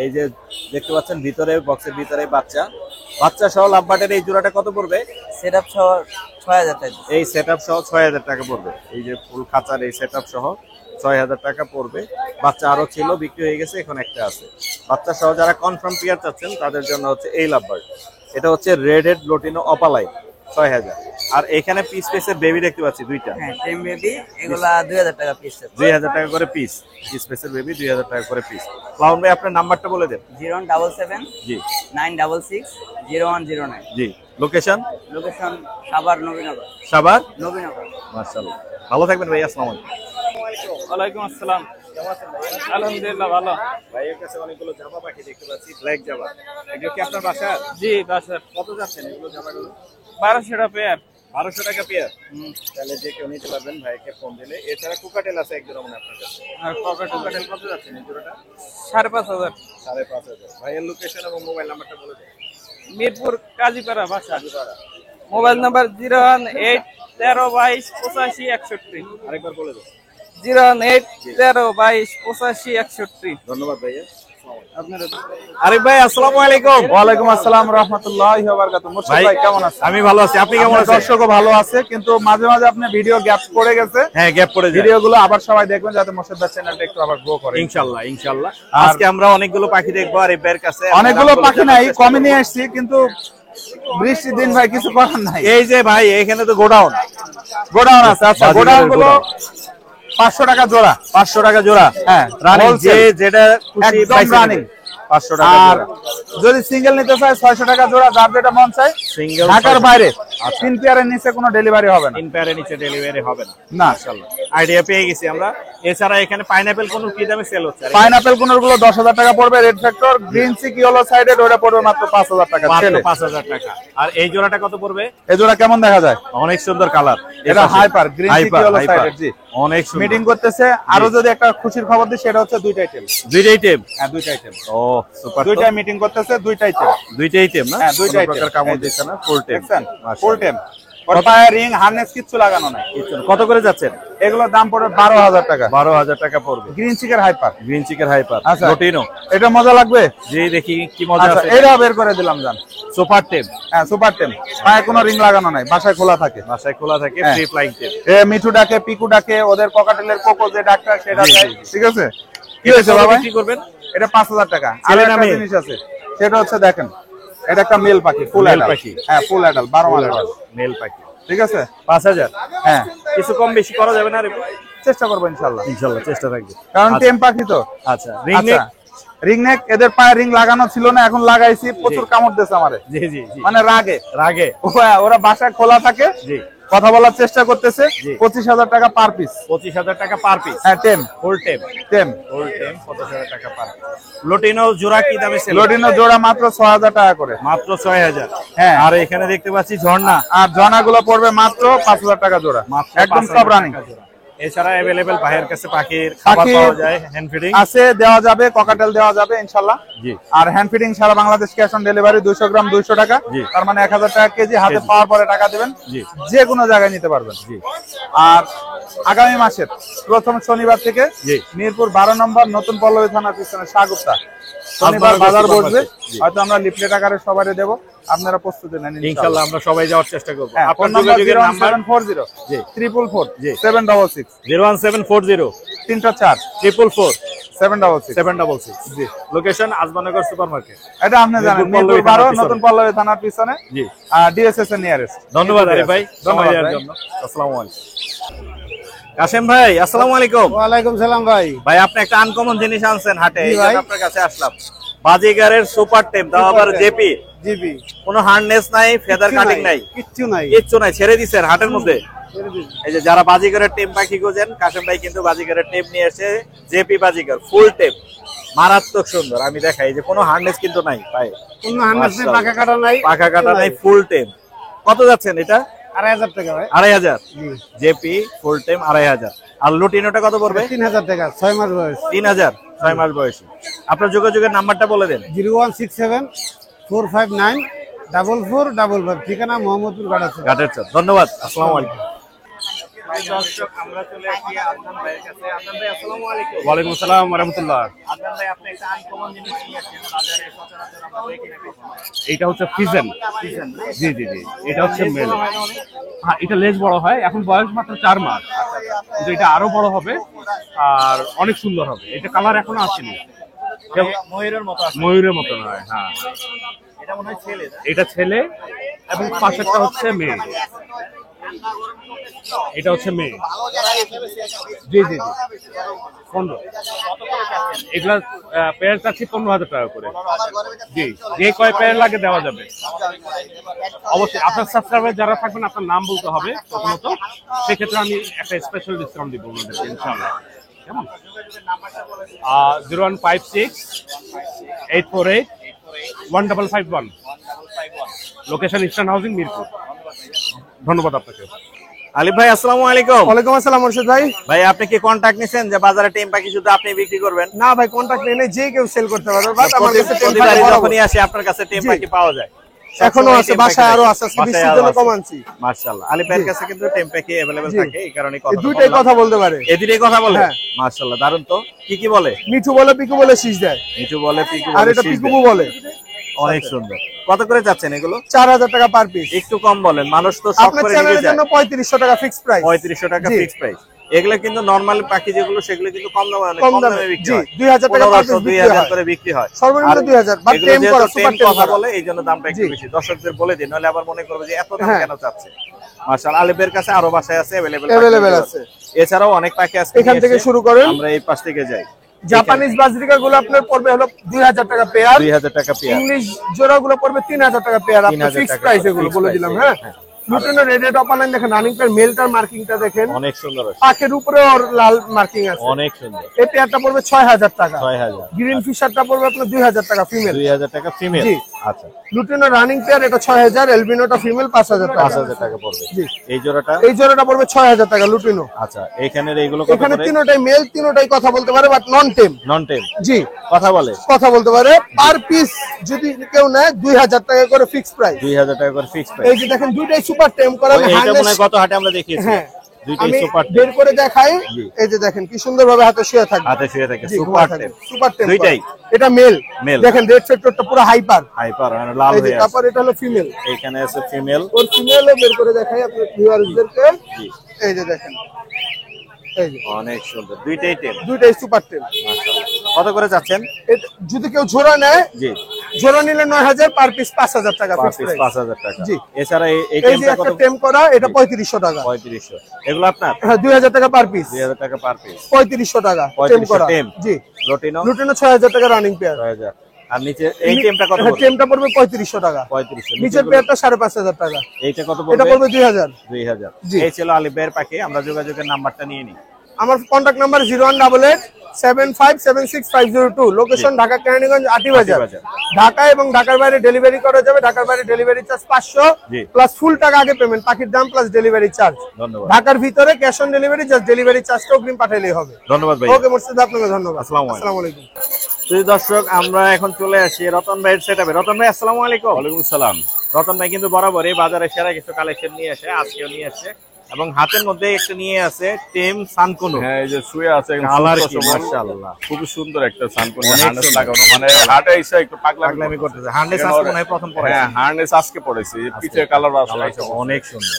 এই যে দেখতে পাচ্ছেন ভিতরে, বক্সের ভিতরে বাচ্চা সহ লাভ বার্ডের এই জোড়াটা কত পড়বে? সেটআপ সহ 6,000 টাকা। এই সেটআপ সহ 6,000 টাকা পড়বে। এই যে ফুল খাঁচার এই সেটআপ সহ 6,000 টাকা পড়বে। বাচ্চা আরো ছিল, বিক্রি হয়ে গেছে, এখন একটা আছে। বাচ্চা সহ যারা কনফার্ম পেয়ার চাচ্ছেন তাদের জন্য হচ্ছে এই লাভবার্ড। এটা হচ্ছে রেড হেড লোটিনো অপালাইন, 6,000। আর এখানে পিস পিসের বেবি দেখতে পাচ্ছি দুইটা, হ্যাঁ, টেম বেবি এগুলা 2,000 টাকা পিস। 2,000 টাকা করে পিস। পিস পিসের বেবি 2,000 টাকা করে পিস। লাউন ভাই আপনার নাম্বারটা বলে দেন। 077 জি 966 0109। জি। লোকেশন? লোকেশন সাভার নবীনগর। সাভার নবীনগর। মাশাআল্লাহ। ভালো থাকবেন ভাই, আসসালামু আলাইকুম। ওয়ালাইকুম আসসালাম। আলহামদুলিল্লাহ ভালো। ভাইয়ের কাছে অনেকগুলো জামা পাখি দেখতে পাচ্ছি, ব্ল্যাক জামা। এগুলো কি আপনার বাসার? জি বাসার। কত যাচ্ছেন এগুলো জামাগুলো? 1200 টাকা পেয়ার। 1200 টাকা পেয়ার। তাহলে যে কেউ নিতে পারবেন ভাইকে ফোন দিলে। এছাড়া কুকাটেল আছে একজোড়া মনে আপনার কাছে। আর কুকাটেল কত যাচ্ছেন এই জোড়াটা? 5,500। 5,500। ভাইয়ের লোকেশন এবং মোবাইল নাম্বারটা বলে দেন। মিরপুর কাজীপাড়া বাসা। Mobile number 018 13 22 85 61। আরেকবার বলে দেন। 018 13 22 85 61। ধন্যবাদ ভাইয়া। আপনারা আরিফ ভাই, আসসালামু আলাইকুম। ওয়ালাইকুম আসসালাম রাহমাতুল্লাহি ওয়া বারাকাতুহু। মুর্শিদ ভাই কেমন আছেন? আমি ভালো আছি, আপনি কেমন আপনার আছেন? দর্শকও ভালো আছে, কিন্তু মাঝে মাঝে আপনার ভিডিও গ্যাপ পড়ে গেছে। হ্যাঁ, গ্যাপ পড়ে যায়। ভিডিওগুলো আবার সবাই দেখবেন যাতে মুর্শিদ ভাই চ্যানেলটা একটু আবার গ্রো করে। ইনশাআল্লাহ ইনশাআল্লাহ। আজকে আমরা অনেকগুলো পাখি দেখবো আরিফ ভাইয়ের কাছে। অনেকগুলো পাখি নাই, কমে নিয়ে আসছি, কিন্তু বৃষ্টির দিন ভাই কিছু করার নাই। এই যে ভাই এখানে তো গোডাউন গোডাউন আছে। আচ্ছা, বাজিগারের গোডাউন গুলো গোডাউন। 500 টাকা জোড়া। 500 টাকা জোড়া। হ্যাঁ, রানিং, যে wholesale। যেটা খুশি একদম পাইছে রানিং। নেবে। 500 টাকা আর জোড়া। যদি সিঙ্গেল নিতে চায় 600 টাকা জোড়া, যার যেটা মন চায়। সিঙ্গেল ঢাকার বাইরে 3 পেয়ারের নিচে কোনো ডেলিভারি হবে না। 3 পেয়ারের নিচে ডেলিভারি হবে না। না। মাশাআল্লাহ, আইডিয়া পেয়ে গেছি আমরা। এছাড়া এখানে পাইনাপেল কোন কি দামে সেল হচ্ছে? পাইনাপেল কোনর গুলো 10,000 টাকা পড়বে, red factor green cheek yellow sided ওটা পড়বে মাত্র 5,000 টাকা মাত্র ছেলে। 5,000 টাকা। আর এই জোড়াটা কত পড়বে? এই জোড়া কেমন দেখা যায়? অনেক সুন্দর কালার, এটা hyper green cheek yellow sided. জি, অনেক সুন্দর। মিটিং করতেছে। আরো যদি একটা খুশির খবর দিই সেটা হচ্ছে দুইটা আইটেম। দুইটাই টেম? হ্যাঁ দুইটা আইটেম। ও সুপার। দুইটা মিটিং করতেছে, দুইটা আইটেম। দুইটাই টেম না? হ্যাঁ দুইটা কোনো আইটেম। প্রকার কামড় দিচ্ছে না, ফুল টেম। দেখছেন ফুল টেম। ওর পায়ে রিং হার্নেস কিচ্ছু লাগানো নাই। কত করে যাচ্ছেন? এগুলোর দাম পড়বে 12,000 টাকা। 12,000 টাকা পড়বে। গ্রিন চিকের হাইপার, গ্রিন চিকের হাইপার আচ্ছা। রোটিনো। এটা মজা লাগবে। জি দেখি কি মজা আচ্ছা আছে। এটা বের করে দিলাম জান। সুপার টেম। হ্যাঁ সুপার টেম, পায়ে কোনো রিং লাগানো নাই, বাসায় খোলা থাকে। বাসায় খোলা থাকে, হ্যাঁ। Free flying tame. এ মিঠু ডাকে, পিকু ডাকে, ওদের ককাটেলের কোকো যে ডাকটা সেটা জি, দেয়। জি, জি। ঠিক আছে, কি হয়েছে কত বাবা? বিক্রি করবেন? এটা 5,000 টাকা। আর ছেলে না একটা মেয়ে? জিনিস আছে, সেটা হচ্ছে দেখেন, এটা একটা মেল পাখি, ফুল মেল অ্যাডাল্ট পাখি। হ্যাঁ ফুল অ্যাডাল্ট 12 মাস বয়স। মেল পাখি। ঠিক আছে 5,000। হ্যাঁ, কিছু কম বেশি করা যাবে না রে? চেষ্টা করবো ইনশাল্লাহ, ইনশাআল্লাহ চেষ্টা থাকবে। কারণ আচ্ছা। টেম পাখি তো। আচ্ছা রিং নেক। রিং নেক, এদের পায়ে রিং লাগানো ছিল না, এখন লাগাইছি, প্রচুর কামড় দিয়েছে আমারে, জি জি জি। মানে রাগে। রাগে। ওরা বাসায় খোলা থাকে, জি। কথা বলার চেষ্টা করতেছে। জি। 25,000 টাকা পার পিস। 25,000 টাকা পার পিস। হ্যাঁ টেম ফুল টেম। টেম। ফুল টেম 25,000 টাকা পার পিস। লোটিনো জোড়া কি দামে সেল? লোডিনো জোড়া মাত্র 6,000 টাকা করে। মাত্র 6,000। হ্যাঁ। আর এখানে দেখতে পাচ্ছি ঝর্ণা, আর জনাগুলো পড়বে মাত্র 5,000 টাকা জোড়া, মাত্র একদম 5,000 সব রানিং। টাকা জোড়া। এছাড়া अवेलेबल ভাইয়ের কাছে পাখির খাবার পাখির পাওয়া যায়, হ্যান্ড ফিডিং আছে, দেওয়া যাবে, ককাটেল দেওয়া যাবে ইনশাল্লাহ। জি। আর হ্যান্ড ফিডিং সারা Bangladesh cash on delivery, 200 gram 200 টাকা। জি। তার মানে 1,000 টাকা কেজি, হাতে কেজি। পাওয়ার পরে টাকা দিবেন, জি। যে কোনো জায়গায় নিতে পারবেন। জি। আর আগামী মাসের প্রথম শনিবার থেকে জি। মিরপুর 12 নম্বর নতুন পল্লবী থানার পিছনে শাহগুপ্তা শনিবার আপনারা বাজার সুপার বসবে। মার্কেট। জি। হয়তো আমরা লিফলেট আকারে সবারই দেব, আপনারা প্রস্তুতি নেন ইনশাআল্লাহ আমরা সবাই যাওয়ার চেষ্টা করব। হ্যাঁ, আপনার ফোন নাম্বার যোগাযোগের নাম্বার 01740 জি। 444 জি। 766 01740 304 444 766। 766। জি। Location Azmanagar super market. এটা আপনি জানেন, মিরপুর মিরপুর পল্লবী 12 থানার নতুন পল্লবী থানার পিছনে, জি। ডিএসএস এর নিয়ারেস্ট। ধন্যবাদ আরিফ ভাই সময় ধন্যবাদ দেওয়ার ভাই। জন্য। আসসালামু আলাইকুম। কাশেম ভাই আসসালামু আলাইকুম। ওয়ালাইকুম সালাম ভাই। ভাই আপনি একটা আনকমন জিনিস আনছেন হাটে, জি এই ভাই। জন্য আপনার কাছে আসলাম। বাজিগারের সুপার টেম, তাও আবার জেপি, জিবি কোনো হার্ডনেস নাই, ফেদার কাটিং নাই, কিচ্ছু নাই। কিচ্ছু নাই, ছেড়ে দিছেন হাটের মধ্যে। এই যে যারা বাজিগরের টেম পাখি খোঁজেন, কাশেম ভাই কিন্তু বাজিগরের টেম নিয়ে এসে, জেপি বাজিগর ফুল টেম, মারাত্মক সুন্দর। আমি দেখাই যে কোনো হার্ডনেস কিন্তু নাই ভাই, কোনো হান্নাস নেই, মাশাআল্লাহ। পাকা কাটা নাই, পাখা কাটা নাই, ফুল টেম। কত যাচ্ছেন এটা? 2,500 টাকা ভাই। 2,500। জেপি ফুল টেম 2,500। আর লুটিনোটা কত পড়বে? 3,000 টাকা, 6 মাস বয়স। 3,000, 6 মাস বয়সী। আপনার যোগাযোগের নাম্বারটা বলে দেন। 0167 459 4455, ঠিকানা মোহাম্মদপুর গাড়াচর। ঘাটের চর। ধন্যবাদ, আসসালামু আলাইকুম। দর্শক আমরা চলে আসি আদনান ভাইয়ের কাছে। আদনান ভাই আসসালামু আলাইকুম। ওয়ালাইকুম আসসালাম ওয়া রাহমাতুল্লাহ। আদনান ভাই আপনি একটা আনকমন জিনিস নিয়ে আসছেন, বাজারে সচরাচর আমরা দেখি না কখনো। এটা হচ্ছে ফিজেন। জি জি জি, এটা হচ্ছে মেল। হ্যাঁ, এটা লেজ বড় হয়, এখন বয়স মাত্র 4 মাস, কিন্তু এটা আরো বড় হবে আর অনেক সুন্দর হবে। এটা কালার এখনো আসেনি, ময়ূরের মতো আছে। ময়ূরের মতন হয়। হ্যাঁ, এটা মনে হয় ছেলে না? এটা ছেলে এবং পাশেরটা হচ্ছে মেয়ে। এটা হচ্ছে মেয়ে। জি জি জি, 15। এগুলা পেয়ার চাচ্ছি 15,000 টাকা করে। জি, যে কয় পেয়ার লাগে দেওয়া যাবে। অবশ্যই আপনার সাবস্ক্রাইবার যারা থাকবেন আপনার নাম বলতে হবে প্রথমত, সেক্ষেত্রে আমি একটা স্পেশাল ডিসকাউন্ট দিব ওনাদেরকে ইনশাআল্লাহ। কেমন? 0156 848 1551, লোকেশন ইস্টার্ন হাউজিং মিরপুর। ধন্যবাদ আপনাকে। আলিফ ভাই আসসালামু আলাইকুম। ওয়ালাইকুম আসসালাম মুর্শিদ ভাই। ভাই আপনি কি কন্টাক্ট নিছেন যে বাজারে টেম পাখি শুধু আপনি বিক্রি করবেন? না ভাই, কন্টাক্ট নেই, যে কেউ সেল করতে পারবে, বাট আমার কাছে টেম প্রতিবারই পাখি যখনই আসে আপনার কাছে টেম জি। পাখি পাওয়া যায়। এখনো আছে, বাসায় আরো আছে, আজকে বাসায় বৃষ্টির আরো জন্য আছে। কম আনছি। মাশাআল্লাহ, আলিফ ভাইয়ের কাছে কিন্তু টেম পাখি अवेलेबल জি। থাকে, এই কারণেই এই কথা দুইটাই কথা বলতে পারে। এদিকে কথা বলে। হ্যাঁ। মাশাআল্লাহ, দারুণ তো। কি কি বলে? মিঠু বলে, পিকু বলে, শীষ দেয়। মিঠু বলে, পিকু আর বলে, এটা শীষ পিকুবু দেয়। বলে। অনেক সুন্দর। কত করে যাচ্ছেন এগুলো? 4,000 টাকা পার পিস। একটু কম বলেন, মানুষ তো শখ আপনার করে নিতে চ্যানেলের যায়। জন্য 3500 টাকা ফিক্স প্রাইস। 3500 টাকা জি। Fix price. এগুলো কিন্তু নরমাল পাখি যেগুলো সেগুলো কিন্তু কম দামে, অনেক কম কম দামে, দামে বিক্রি জি, হয়। 2,000 টাকা per piece 1500, বিক্রি 2,000 হয়। করে বিক্রি হয়। সর্বনিম্ন আর 2,000, বাট এগুলো টেম যেহেতু করা, টেম সুপার টেম কথা করা। বলে এই জন্য দামটা একটু জি। বেশি। দর্শকদের বলে দিন, নাহলে আবার মনে করবে যে এত দাম হ্যাঁ। কেন চাচ্ছে। মাশাআল্লাহ, আলিফের কাছে আরো বাসায় আছে अवेलेबल আছে। এছাড়াও অনেক পাখি আছে, এখান থেকে শুরু করেন। আমরা এই পাশ থেকে যাই। জাপানিজ বাজরিকা গুলো আপনার পড়বে হলো 2,000 টাকা পেয়ার। 2,000 টাকা পেয়ার। ইংলিশ জোড়া গুলো পড়বে 3,000 টাকা পেয়ার। আপনার 3,000 ফিক্স টাকা প্রাইস, এগুলো fixed বলে price, দিলাম। হ্যাঁ, লুটিনো রেডেড অপালাইন দেখেন, রানিং পেয়ার, মেলটার মার্কিংটা দেখেন, অনেক সুন্দর আছে, পাখের উপরে ওর লাল মার্কিং আছে। অনেক সুন্দর। এই পেয়ারটা পড়বে 6000 টাকা। 6000। গ্রিন ফিশারটা পড়বে আপনার 2000 টাকা ফিমেল। 2000 টাকা ফিমেল। জি। আচ্ছা, লুটিনো রানিং পেয়ার এটা 6000, এলবিনোটা ফিমেল 5000 টাকা। 5000 টাকা পড়বে। জি। এই জোড়াটা? এই জোড়াটা পড়বে 6000 টাকা লুটিনো। আচ্ছা, এখানের এইগুলো কত এখানে করে? তিনটাই মেল, তিনটাই কথা বলতে পারে, বাট নন টেম। নন টেম জি, কথা বলে, কথা বলতে পারে। পার পিস যদি কেউ নেয় 2000 টাকা করে ফিক্স প্রাইস। 2000 টাকা করে ফিক্স প্রাইস। এই যে দেখেন দুইটাই সুপার টেম করা। এইটা মনে হয় গত হাটে আমরা দেখিয়েছি। হ্যাঁ, দুইটাই আমি সুপার বের করে দেখাই। জি। এই যে দেখেন কি সুন্দর ভাবে হাতে শুয়ে থাকবে, হাতে শুয়ে থাকে, জি, সুপার ঘুমায় টেম। থাকে। সুপার টেম দুইটাই? এটা মেল। Male। দেখেন রেড সেক্টরটা পুরো হাইপার। হাইপার মানে লাল এই যে হয়ে আছে। তারপর এটা হলো ফিমেল। এখানে আছে ফিমেল। ওর ফিমেলও বের করে দেখাই আপনাদের ভিউয়ারদেরকে। জি। এই যে দেখেন, এই যে অনেক সুন্দর, দুইটাই টেম। দুইটাই সুপার টেম। মাশাআল্লাহ। কত করে যাচ্ছেন? যদি কেউ জোড়া নেয়, জি, জোড়া নিলে 9000, পার পিস 5000 টাকা পার ফিক্স পিস প্রাইস। 5000 টাকা। জি। এছাড়া এই এই যে টেমটা একটা কত? টেম করা, এটা 3500 টাকা। 3500। এগুলো আপনার? হ্যাঁ, 2000 টাকা পার পিস। 2000 টাকা পার পিস। 3500 টাকা টেম 3500 করা। টেম। জি। লুটিনো? লুটিনো 6000 টাকা রানিং পেয়ার। 6000। আর নিচে এই টেমটা কত হ্যাঁ, পড়বে? টেমটা পড়বে 3500 টাকা। 3500। নিচের পেয়ারটা 5500 টাকা। এইটা কত এটা পড়বে? পড়বে 2000। 2000। জি। এই ছিল আলিফ ভাইয়ের পাখি। আমরা যোগাযোগের নাম্বারটা নিয়ে নিই। আমার contact number 01887576502। Location Dhaka Keraniganj Atibazar. Atibazar. Dhaka এবং ঢাকার বাইরে ডেলিভারি করা যাবে। ঢাকার বাইরে ডেলিভারি চার্জ 500 জি। প্লাস ফুল টাকা আগে পেমেন্ট, পাখির দাম প্লাস ডেলিভারি চার্জ। ধন্যবাদ। ঢাকার ভিতরে cash on delivery, just delivery চার্জটা অগ্রিম পাঠালেই হবে। ধন্যবাদ ভাই। ওকে মুর্শিদ, আপনাকে ধন্যবাদ। আসসালামু আলাইকুম। আসসালামু আলাইকুম। প্রিয় দর্শক, আমরা এখন চলে আসি রতন ভাইয়ের সেটআপে। রতন ভাই, আসসালামু আলাইকুম। ওয়ালাইকুম আসসালাম। রতন ভাই কিন্তু বরাবরই বাজারে সেরা কিছু কালেকশন নিয়ে আসে, আজকেও নিয়ে আসছে এবং হাতের মধ্যে একটা নিয়ে আছে টেম সানকুনো। হ্যাঁ, এই যে শুয়ে আছে একদম কালার সুন্দর কি সবল। মাশাআল্লাহ, খুব সুন্দর একটা সানকুন অনেক হার্নেস সুন্দর। লাগানো, মানে হাটে এসে একটু পাগলামি পাগলামি করতেছে। হার্নেস আজকে মনে হয় প্রথম পরে। হ্যাঁ, হার্নেস আজকে পড়েছে, পিছে কালার আছে। অনেক সুন্দর।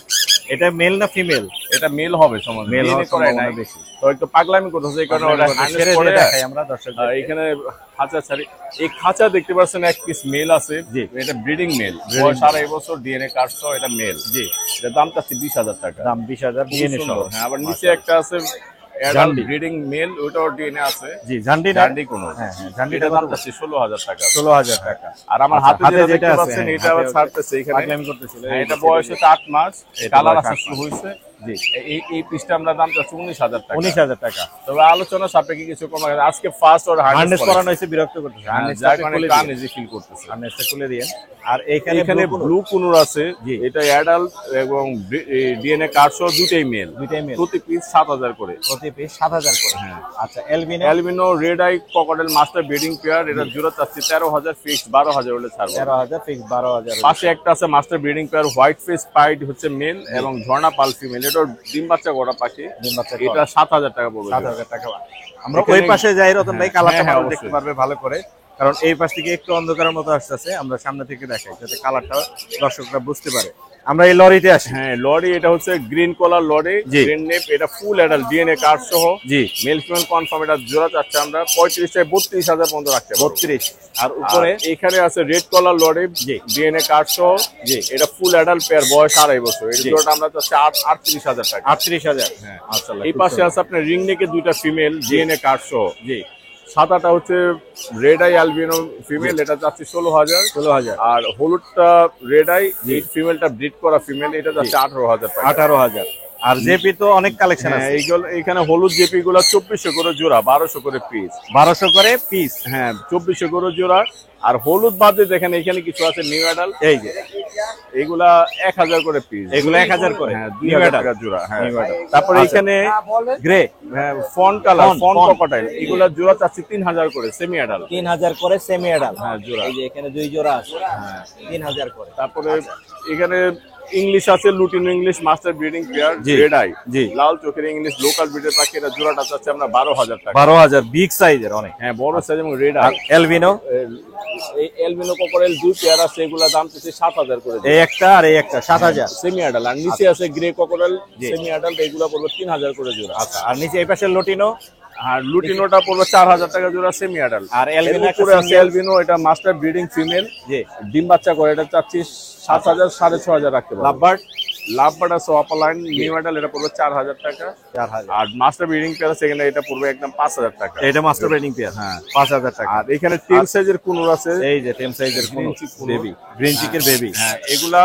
এটা মেল না ফিমেল? এটা মেল হবে সমাজ, মেল মেল হওয়ার করে নাই সম্ভাবনা বেশি। তো একটু পাগলামি করতেছে, এই কারণে ওরা হার্নেস ছেড়ে পরে দিয়ে দেখাই আমরা দর্শকদের। এখানে খাঁচা ছাড়ি। এই খাঁচা দেখতে পাচ্ছেন এক পিস মেল আছে। জি। এটা ব্রিডিং মেল, বয়স 2.5 বছর, ডিএনএ কার্ডস, এটা মেল। জি। এটা দাম চাচ্ছি 20000 টাকা। দাম 20000 খুব ডিএনএ সহ। সুন্দর। হ্যাঁ, আবার নিচে একটা আছে জান্ডি। ব্রিডিং মেল, ওটাও ডিএনএ আছে। জি, ঝান্ডি না? জান্ডি কোনো। হ্যাঁ হ্যাঁ, ঝান্ডিটা এটা দাম কত? চাচ্ছি 16000 টাকা। 16000 টাকা। আর আমার আচ্ছা, হাতে হাতে যেটা যেটা দেখতে আছে, পাচ্ছেন, হ্যাঁ, এটা আবার হাতে ছাড়তেছে এখানে। পাগলামি করতেছিল। হ্যাঁ, এটা বয়স হচ্ছে 8 মাস, এটা কালার বয়স আসা 8 শুরু মাস। হয়েছে। জি। এই পিসটা আমরা দাম চাচ্ছি 19000 টাকা। 19000 টাকা। তবে আলোচনা সাপেক্ষে কিছু কমা গেছে। আজকে ফার্স্ট ওর হার্নেস করানো হয়েছে, বিরক্ত করতেছে। হার্নেস হার্নেসটা যার কারণে খুলে কান দিন। ইজি ফিল করতেছে। হার্নেসটা খুলে দিন। আর এখানে ব্লু কুনুর আছে। জি। এটা অ্যাডাল্ট এবং ডিএনএ কার্ড সহ দুইটাই মেল। দুইটাই মেল। প্রতি পিস 7000 করে। প্রতি পিস 7000 করে। হ্যাঁ। আচ্ছা, albino? Albino red eye cocktail master breeding pair, এটা জোড়া চাচ্ছি 13000 ফিক্স, 12000 হলে ছাড়বো। 13000 ফিক্স, 12000। পাশে একটা আছে master breeding pair white face pied হচ্ছে মেল এবং ঝর্ণা পাল ফিমেল, এটা ডিম বাচ্চা করা পাখি। ডিম বাচ্চা করা। এটা 7000 টাকা পড়বে। 7000 টাকা। আমরা এখানে- ওই পাশে যাই, রতন ভাই কালারটা হ্যাঁ, ভালো অবশ্যই। দেখতে পারবে ভালো করে, কারণ এই পাশ থেকে একটু অন্ধকারের মতো আসতেছে। আমরা সামনে থেকে দেখাই যাতে কালারটা দর্শকরা বুঝতে পারে। আমরা এই লরিতে আসি। হ্যাঁ, লরি, এটা হচ্ছে গ্রিন কলার লরি, জি। গ্রিন নেপ, এটা ফুল অ্যাডাল্ট ডিএনএ কার্ড সহ। জি। মেল ফিমেল কনফার্ম, এটা জোড়া চাচ্ছে আমরা 35 থেকে 32000 পর্যন্ত রাখতে পারবো। 32। আর উপরে উপরে এখানে আছে রেড কলার লরি, জি। ডিএনএ কার্ড সহ। জি। এটা ফুল অ্যাডাল্ট পেয়ার, বয়স 2.5 বছর। এই জি। জোড়াটা আমরা চাচ্ছি 38000 টাকা। 38000। হ্যাঁ। মাশাআল্লাহ, এই খুব পাশে সুন্দর। আছে আপনার রিং নেকে দুইটা ফিমেল, ডিএনএ কার্ড সহ। জি। সাদাটা হচ্ছে রেড আই অ্যালবিনো ফিমেল, এটা যাচ্ছে 16000। 16000। আর হলুদটা রেড আই, এই ফিমেলটা ব্রিড করা ফিমেল, এটা যাচ্ছে 18000 টাকা। 18000। আর জেপি তো অনেক কালেকশন হ্যাঁ, আছে। এইগুলো এখানে হলুদ জেপি গুলো 2400 করে জোড়া, 1200 করে পিস। 1200 করে পিস। হ্যাঁ, 2400 করে জোড়া। আর হলুদ বাদে দেখেন এখানে কিছু আছে নিউ অ্যাডাল, এই যে এইগুলা 1000 করে পিস। এগুলো 1000 করে। হ্যাঁ, নিউ 2000 অ্যাডাল। টাকা জোড়া। হ্যাঁ। New adult. তারপরে আচ্ছা। এখানে গ্রে হ্যাঁ fawn colour, fawn, fawn fawn. Cockatiel, এগুলা জোড়া চাচ্ছি 3000 করে সেমি অ্যাডাল। 3000 করে সেমি অ্যাডাল। হ্যাঁ, জোড়া। এই যে এখানে দুই জোড়া আছে। হ্যাঁ, 3000 করে। তারপরে এখানে ইংলিশ আছে, lutino English master breeding pair, জি। রেড আই, জি। লাল চোখের ইংলিশ লোকাল ব্রিডের পাখি, এটা জোড়াটা চাচ্ছে আমরা 12000 টাকা। 12000 বিগ সাইজের অনেক। হ্যাঁ, বড় সাইজ এবং রেড আর আই। এলবিনো? এই এলবিনো কোকোরেল দুই পেয়ার আছে, এগুলা দাম চাচ্ছে 7000 করে। এই একটা আর এই একটা 7000। Semi adult. আর নিচে আছে গ্রে কোকোরেল সেমি অ্যাডাল, এগুলা পড়বে 3000 করে জোড়া। আচ্ছা, আর নিচে এই পাশে লটিনো? আর লুটিনোটা পড়বে 4000 টাকা জোড়া সেমি অ্যাডাল। আর এলবিনো এর উপরে আছে এলবিনো, এটা মাস্টার ব্রিডিং ফিমেল, জি। ডিম বাচ্চা করে, এটা চাচ্ছি 7000, 6500 রাখতে পারবো। লাভবার্ড? লাভবার্ড আছে অপালাইন নিউ মডেল, এটা পড়বে 4000 টাকা। 4000। আর মাস্টার ব্রিডিং পেয়ার আছে এখানে, এটা পড়বে একদম 5000 টাকা। এটা মাস্টার ব্রিডিং পেয়ার, হ্যাঁ 5000 টাকা। আর এখানে টেল সাইজের কুনুর আছে, এই যে টেম সাইজের Green chick conure. Baby, green চিকের বেবি, হ্যাঁ এগুলা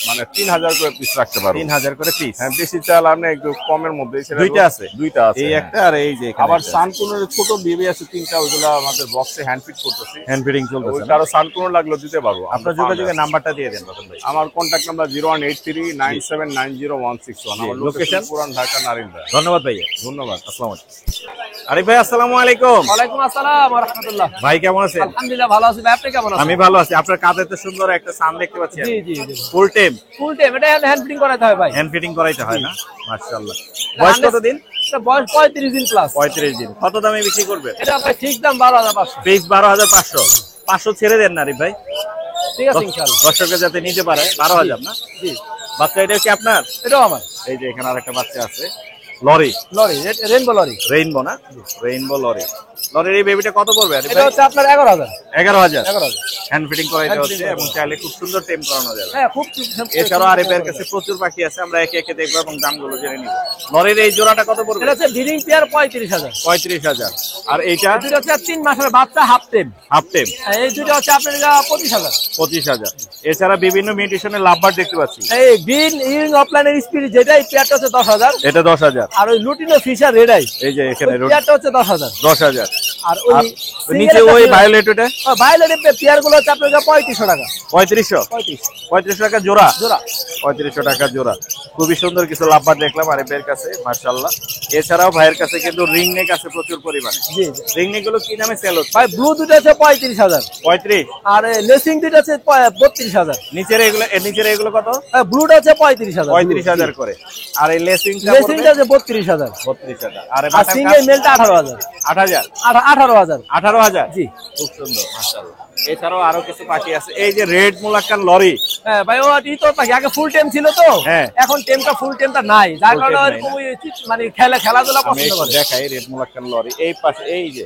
মানে 3000 করে পিস রাখতে পারবো। 3000 করে পিস। হ্যাঁ বেশি চাল আপনি একটু কমের মধ্যে দুইটা আছে? দুইটা আছে, এই হ্যাঁ। একটা আর এই যে এখানে আবার একটা। সানকুনের ছোট বেবি আছে 3টা, ওইগুলা আমাদের বক্সে হ্যান্ড ফিট করতেছি। হ্যান্ড ফিডিং চলতেছে ওই না? কারো সানকুন লাগলো দিতে পারবো। আপনার যোগাযোগের নাম্বারটা দিয়ে দেন রতন ভাই। আমার কন্ট্যাক্ট নাম্বার 01839790161। আমার জি, লোকেশন location? পুরান ঢাকা নারিন্দা। ধন্যবাদ ভাইয়া। ধন্যবাদ। আসসালামু আলাইকুম। আরিফ ভাই আসসালামু আলাইকুম। ওয়ালাইকুম আসসালাম ওয়া রাহমাতুল্লাহ। ভাই কেমন আছেন? আলহামদুলিল্লাহ ভালো আছি ভাই, আপনি কেমন আছেন? আমি ভালো আছি। আপনার কাঁধে তো সুন্দর একটা সান দেখতে পাচ্ছি। জি জি জি, ফুল টেম ফুল টাইম এটা হ্যান্ড ফিটিং করাতে হয় ভাই। হ্যান্ড ফিটিং করাইতে হয় না? মাশাআল্লাহ। বয়স কত দিন? এটা বয়স 35 দিন প্লাস। 35 দিন। কত দামে বিক্রি করবেন? এটা আপনার ঠিক দাম 12500। ফিক্স 12500। 500 ছেড়ে দেন না আরিফ ভাই, ঠিক আছে ইনশাআল্লাহ। দর্শকরা যাতে নিতে পারে। 12000 না? জি, বাচ্চা এটা কি আপনার? এটাও আমার। এই যে এখানে আরেকটা বাচ্চা আছে, lory, lory, rainbow lory. Rainbow না? Rainbow lory. লরির এই বেবিটা কত পড়বে আরিফ এটা ভাই? হচ্ছে আপনার 11000। 11000। 11000। হ্যান্ড ফিটিং করাইতে Hand হচ্ছে fitting এবং চাইলে খুব সুন্দর টেম করানো যাবে। হ্যাঁ খুব এছাড়াও আরিফের কাছে প্রচুর পাখি আছে, আমরা একে একে দেখবো এবং দামগুলো জেনে নিব। লরির এই জোড়াটা কত পড়বে? এটা হচ্ছে ব্রিডিং পেয়ার 35000। 35000। আর এইটা দুটো হচ্ছে 3 মাসের বাচ্চা হাফ টেম। হাফ টেম, এই দুটো হচ্ছে আপনার 25000। 25000। এছাড়া বিভিন্ন মিউটেশনের লাভবার দেখতে পাচ্ছি। এই গ্রিন ইউরিং অফলাইনের স্পিরিট যেটা এই পেয়ারটা হচ্ছে 10000। এটা 10000। আর ওই লুটিনো ফিশার রেডাই এই যে এখানে ওই পেয়ারটা হচ্ছে 10000। 10000। আর ওই আর নিচে ওই ভায়োলেট ওটা ভায়োলেট পেয়ার গুলো হচ্ছে আপনার 3500 টাকা। 3500। 3500 টাকা জোড়া। জোড়া 3500 টাকা জোড়া। খুবই সুন্দর কিছু লাভবার দেখলাম আরিফের কাছে, মাশাআল্লাহ। এছাড়াও ভাইয়ের কাছে কিন্তু রিং নেক আছে প্রচুর পরিমাণে। জি রিং নেক গুলো কি নামে সেল হচ্ছে? ভাই ব্লু দুটো হচ্ছে 35000। 35। আর লেসিং দুটো হচ্ছে 32000। নিচের এগুলো কত? ব্লুটা হচ্ছে 35000। 35000 করে। আর এই লেসিংটা লেসিংটা হচ্ছে 32000। 32000। আর আর সিঙ্গেল মেলটা 18000। 8000। 18000। 18000। জি খুব সুন্দর, মাশাআল্লাহ। এছাড়াও আরো কিছু পাখি আছে, এই যে রেড মুলাক্কান লরি। হ্যাঁ ভাই ও ই তো পাখি আগে ফুল টাইম ছিল তো, হ্যাঁ। এখন টেমটা ফুল টাইমটা নাই, যার Full কারণে time ওরকম নাই ওই মানে খেলাধুলা আমি পছন্দ একটু করে। দেখাই রেড মুলাক্কান লরি। এই পাশে এই যে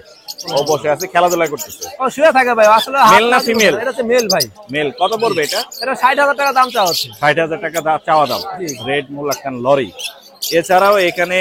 ও বসে আছে, খেলাধুলা করতেছে। ও শুয়ে থাকে ভাই, আসলে Male না female? এটা হচ্ছে মেল ভাই। মেল। কত পড়বে এটা? এটা 60000 টাকা দাম চাওয়া হচ্ছে। 60000 টাকা চাওয়া দাম। জি। Red মুলাক্কান lorry. এছাড়াও এখানে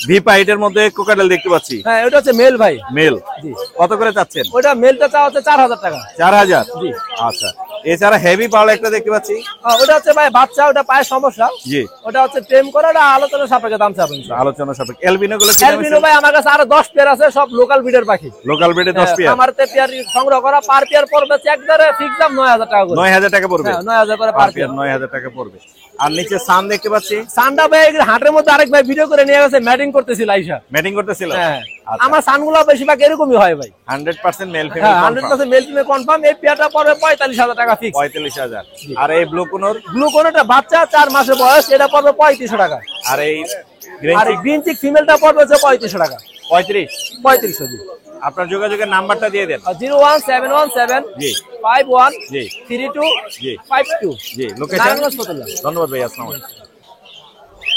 ভিপাইটের মধ্যে কোকাডেল দেখতে পাচ্ছি, হ্যাঁ ওটা হচ্ছে মেল ভাই। মেল। জি কত করে চাচ্ছেন? ওটা মেলটা চাওয়া হচ্ছে 4000 টাকা। 4000। জি। আচ্ছা। এছাড়া হেভি পাল একটা দেখতে পাচ্ছি। ওটা হচ্ছে ভাই বাচ্চা, ওটা পায়ের সমস্যা, জি। ওটা হচ্ছে টেম করা, ওটা আলোচনা সাপেক্ষে দাম চাবেন। আলোচনা সাপেক্ষে। এলবিনো গুলো অ্যালবিনো ভাই আমার কাছে আরো 10 পেয়ার আছে, সব লোকাল ব্রিডের পাখি। লোকাল ব্রিডে 10 পেয়ার। আমার তে পেয়ার সংগ্রহ করা, পার পেয়ার পড়বে একবারে ফিক্স দাম 9000 টাকা করে। 9000 টাকা পড়বে। হ্যাঁ 9000 করে পার পার পেয়ার পেয়ার। 9000 টাকা পড়বে। আর নিচে সান দেখতে পাচ্ছি। সানটা ভাই হাটের মধ্যে আরেক ভাই ভিডিও করে নিয়ে গেছে, ম্যাটিং করতেছিল আইসা। ম্যাটিং করতেছিল। হ্যাঁ আচ্ছা। আমার সানগুলো বেশিরভাগ এরকমই হয় ভাই। 100% মেল হ্যাঁ ফিমেল 100% মেল ফিমেল কনফার্ম। এই পেয়ারটা পড়বে 45000 টাকা ফিক্স। 45000। আর এই ব্লু কোনর? ব্লু কোনটা বাচ্চা 4 মাসের বয়স, এটা পড়বে 3500 টাকা। আর এই গ্রিন আর গ্রিন চিক ফিমেলটা পড়বে হচ্ছে 3500 টাকা। 35। 3500 জি। আপনার যোগাযোগের নাম্বারটা দিয়ে দেন। 01717 জি 51 জি 32 জি 52। জি। লোকেশন? নারায়ণগঞ্জ ফতুল্লা। ধন্যবাদ ভাইয়া। আসসালামু আলাইকুম।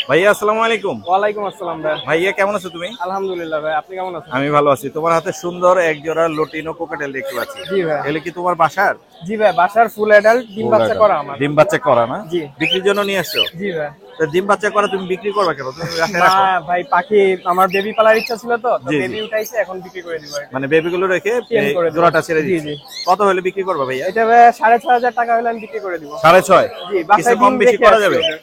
ভাইয়া আসসালামু আলাইকুম। ওয়ালাইকুম আসসালাম ভাই। ভাইয়া কেমন আছো তুমি? আলহামদুলিল্লাহ ভাই, আপনি কেমন আছেন? আমি ভালো আছি। তোমার হাতে সুন্দর এক জোড়া লুটিনো কোকাটেল দেখতে পাচ্ছি। জি ভাই। এগুলো কি তোমার বাসার? জি ভাই, বাসার ফুল অ্যাডাল্ট, ডিম বাচ্চা করা আমার। ডিম বাচ্চা করা না? জি। বিক্রির জন্য নিয়ে আসছো? জি ভাই। তো ডিম বাচ্চা করা তুমি বিক্রি করবা কেন? তুমি রাখে না রাখো। ভাই, পাখি আমার বেবি পালার ইচ্ছা ছিল তো, জি, জি। বেবি উঠাইছে, এখন বিক্রি করে দিব। মানে বেবিগুলো রেখে টেম করে দেব। জোড়াটা ছেড়ে জি, দিচ্ছি। জি। কত হলে বিক্রি করবা ভাইয়া? এটা ভাই 6500 টাকা হলে আমি বিক্রি করে দিব। 6.5। জি, কিছু বাসায় কম ডিম বেশি রেখে করা আসছি যাবে? ওদের।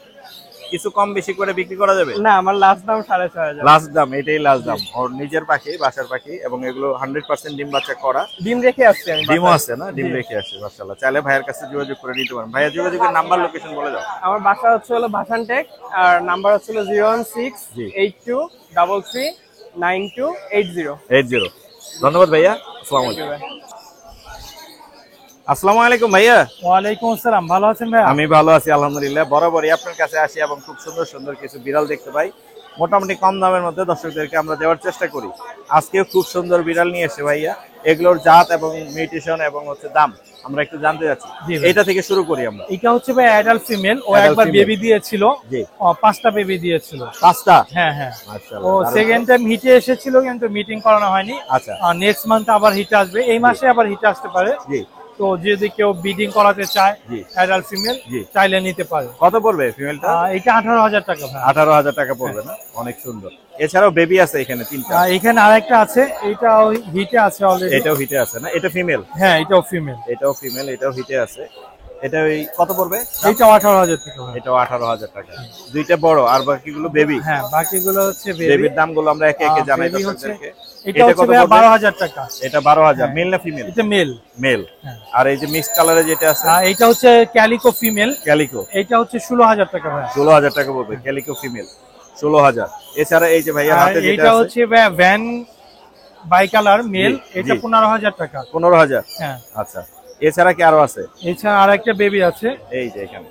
কিছু কম বেশি করে বিক্রি করা যাবে? না, আমার লাস্ট দাম 6500। লাস্ট দাম এটাই, লাস্ট দাম। ওর নিজের পাখি, বাসার পাখি, এবং এগুলো 100% ডিম বাচ্চা করা। ডিম রেখে আসছি আমি। ডিমও বাসায়। আছে না? ডিম রেখে আসে, মাশাআল্লাহ। চাইলে ভাইয়ের কাছে যোগাযোগ করে নিতে পারেন। ভাইয়া যোগাযোগের নাম্বার, লোকেশন বলে দাও। আমার বাসা হচ্ছে হলো ভাসানটেক, আর নাম্বার হচ্ছে হলো 01682339280। 80। ধন্যবাদ ভাইয়া। আসসালামু আলাইকুম। আসসালামু আলাইকুম ভাইয়া। ওয়ালাইকুম আসসালাম, ভালো আছেন ভাই? আমি ভালো আছি আলহামদুলিল্লাহ। বরাবরই আপনার কাছে আসি এবং খুব সুন্দর সুন্দর কিছু বিড়াল দেখতে পাই। মোটামুটি কম দামের মধ্যে দর্শকদেরকে আমরা দেওয়ার চেষ্টা করি। আজকেও খুব সুন্দর বিড়াল নিয়ে এসে ভাইয়া। এগুলোর জাত এবং মিউটেশন এবং হচ্ছে দাম আমরা একটু জানতে যাচ্ছি। এটা থেকে শুরু করি আমরা। এটা হচ্ছে ভাই অ্যাডাল্ট ফিমেল, ও Adult একবার female। বেবি দিয়েছিল। জি। 5টা বেবি দিয়েছিল। 5টা? হ্যাঁ হ্যাঁ। মাশাআল্লাহ। ও সেকেন্ড টাইম হিটে এসেছিল, কিন্তু মিটিং করানো হয়নি। আচ্ছা। নেক্সট মান্থ আবার হিট আসবে, এই মাসে আবার হিট আসতে পারে। জি। তো যদি কেউ ব্রিডিং করাতে চায় জি। অ্যাডাল্ট ফিমেল জি। চাইলে নিতে পারে। কত পড়বে ফিমেলটা? এটা 18,000 টাকা ভাই। 18,000 টাকা পড়বে না? অনেক সুন্দর। এছাড়াও বেবি আছে এখানে 3টা। এখানে আরেকটা আছে, এটা হিটে আছে অলরেডি। এটাও হিটে আছে না? এটা ফিমেল? হ্যাঁ এটাও ফিমেল। এটাও ফিমেল, এটাও হিটে আছে। এটা ওই কত পড়বে? এটা 18,000 টাকা ভাই। এটাও 18,000 টাকা। দুইটা বড় আর বাকিগুলো বেবি। হ্যাঁ বাকিগুলো হচ্ছে বেবি। বেবির দামগুলো আমরা একে একে জানাই baby হচ্ছে দর্শকদেরকে। এটা হচ্ছে ভাই 12,000 টাকা। এটা 12,000 মেল না ফিমেল? এটা মেল। মেল। হ্যাঁ। আর এই যে মিক্স কালারে যেটা আছে এটা হচ্ছে ক্যালিকো ফিমেল। ক্যালিকো, এটা হচ্ছে 16,000 টাকা ভাই। 16,000 টাকা পড়বে ক্যালিকো ফিমেল, 16,000। এছাড়া এই যে ভাইয়ার হাতে যেটা এটা আছে হচ্ছে ভ্যান বাই কালার মেল, এটা 15,000 টাকা। 15,000। হ্যাঁ। আচ্ছা, এছাড়া কি আরো আছে? এছাড়া আরেকটা বেবি আছে, এই যে এখানে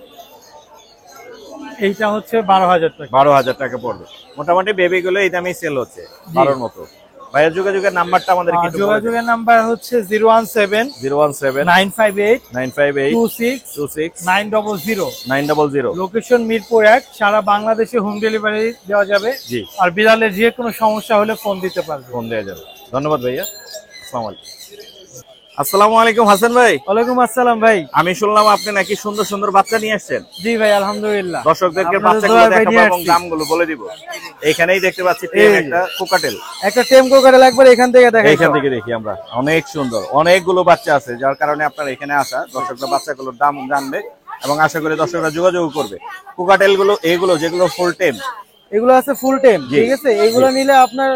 এইটা হচ্ছে 12,000 টাকা। 12,000 টাকা পড়বে। মোটামুটি বেবি গুলো এই দামেই সেল হচ্ছে 12 এর মতো। ভাইয়ের যোগাযোগের নাম্বারটা আমাদের কি একটু বলে দিন? যোগাযোগের নাম্বার হচ্ছে 017 017 958 958 26 26 900। 900। লোকেশন মিরপুর 1। সারা বাংলাদেশে হোম ডেলিভারি দেওয়া যাবে। জি। আর বিড়ালের যে কোনো সমস্যা হলে ফোন দিতে পারবে। ফোন দেওয়া যাবে। ধন্যবাদ ভাইয়া। আসসালামু আলাইকুম। আসসালামু আলাইকুম হাসান ভাই। ওয়ালাইকুম আসসালাম ভাই। আমি শুনলাম আপনি নাকি সুন্দর সুন্দর বাচ্চা নিয়ে আসছেন। জি ভাই আলহামদুলিল্লাহ। দর্শকদেরকে আপনাদের বাচ্চাগুলো দোয়ায় ভাই দেখাবো নিয়ে এবং আসছি। দামগুলো বলে দিব। এইখানেই দেখতে পাচ্ছি টেম একটা কোকাটেল। একটা টেমকো করে লাগবে, এখান থেকে দেখাই। এইখান থেকে দেখি আমরা, অনেক সুন্দর, অনেকগুলো বাচ্চা আছে, যার কারণে আপনার এখানে আসা। দর্শকরা বাচ্চাগুলোর দাম জানবে এবং আশা করি দর্শকরা যোগাযোগ করবে। কোকাটেল গুলো এইগুলো যেগুলো ফুল টেম, এগুলো আছে ফুল টেম, জি। ঠিক আছে। এগুলো নিলে আপনার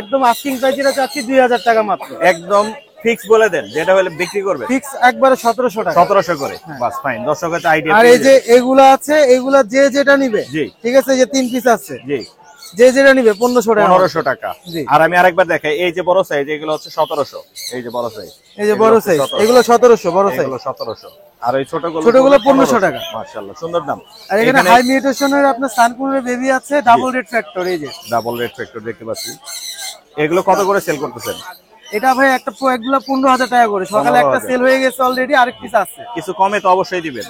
একদম আস্কিং প্রাইস যেটা চাচ্ছি 2,000 টাকা মাত্র। একদম ফিক্স বলে দেন, যেটা হলে বিক্রি করবে ফিক্স একবারে 1700 টাকা। 1700 করে। বাস ফাইন, দর্শকের আইডিয়া। আর এই যে এগুলো আছে, এগুলা যে যেটা নিবে, জি। ঠিক আছে, যে 3 পিস আছে, জি, যে যেটা নিবে 1500 টাকা। 1500 টাকা। জি। আর আমি আরেকবার দেখাই, এই যে বড় সাইজ এগুলো হচ্ছে 1700। এই যে বড় সাইজ, এই যে বড় সাইজ, এগুলো 1700 বড় সাইজ। এগুলো 1700। আর ওই ছোটগুলো ছোটগুলো 1500 টাকা। মাশাআল্লাহ, সুন্দর দাম। আর এখানে হাই মিউটেশনের আপনার সানকুনের বেবি আছে, ডাবল রেড ফ্যাক্টর। এই যে ডাবল রেড ফ্যাক্টর দেখতে পাচ্ছি। এগুলো কত করে সেল করতেছেন? এটা ভাই একটা এগুলো 15,000 টাকা করে। সকালে একটা 15,000 সেল হয়ে গেছে অলরেডি, আরেক পিস আছে। কিছু কমে তো অবশ্যই দিবেন।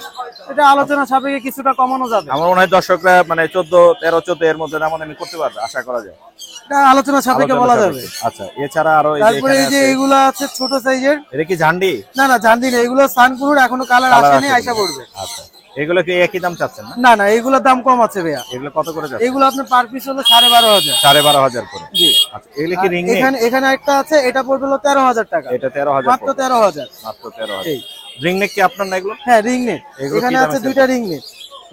এটা আলোচনা সাপেক্ষে কিছুটা কমানো যাবে। আমার মনে হয় দর্শকরা মানে 14 এর মধ্যে দামাদামি করতে পারবে, আশা করা যায়। এটা আলোচনা সাপেক্ষে বলা যাবে। আচ্ছা, এছাড়া আরো এই যে তারপরে এখানে এই যে আছে, এগুলো আছে ছোট সাইজের। এটা কি ঝান্ডি? না না জানি না, এগুলো সানকুনুর এখনো কালার কালার আসেনি, আসেনি। আইসা পড়বে। আচ্ছা, এগুলো কি একই দাম চাচ্ছেন না? না না, এগুলোর দাম কম আছে ভাইয়া। এগুলো কত করে যাচ্ছে? এগুলো আপনার পার পিস হলো 12,500। 12,500 করে। জি। আচ্ছা, এগুলো কি রিং নেক? এখানে একটা আছে, এটা পড়বে হলো 13,000 টাকা। এটা 13,000 মাত্র 13,000। মাত্র 13,000। এই। রিং নেক কি আপনার না এগুলো? হ্যাঁ রিং নেট। এগুলো কি এখানে দামে আছে sell দুইটা ring neck,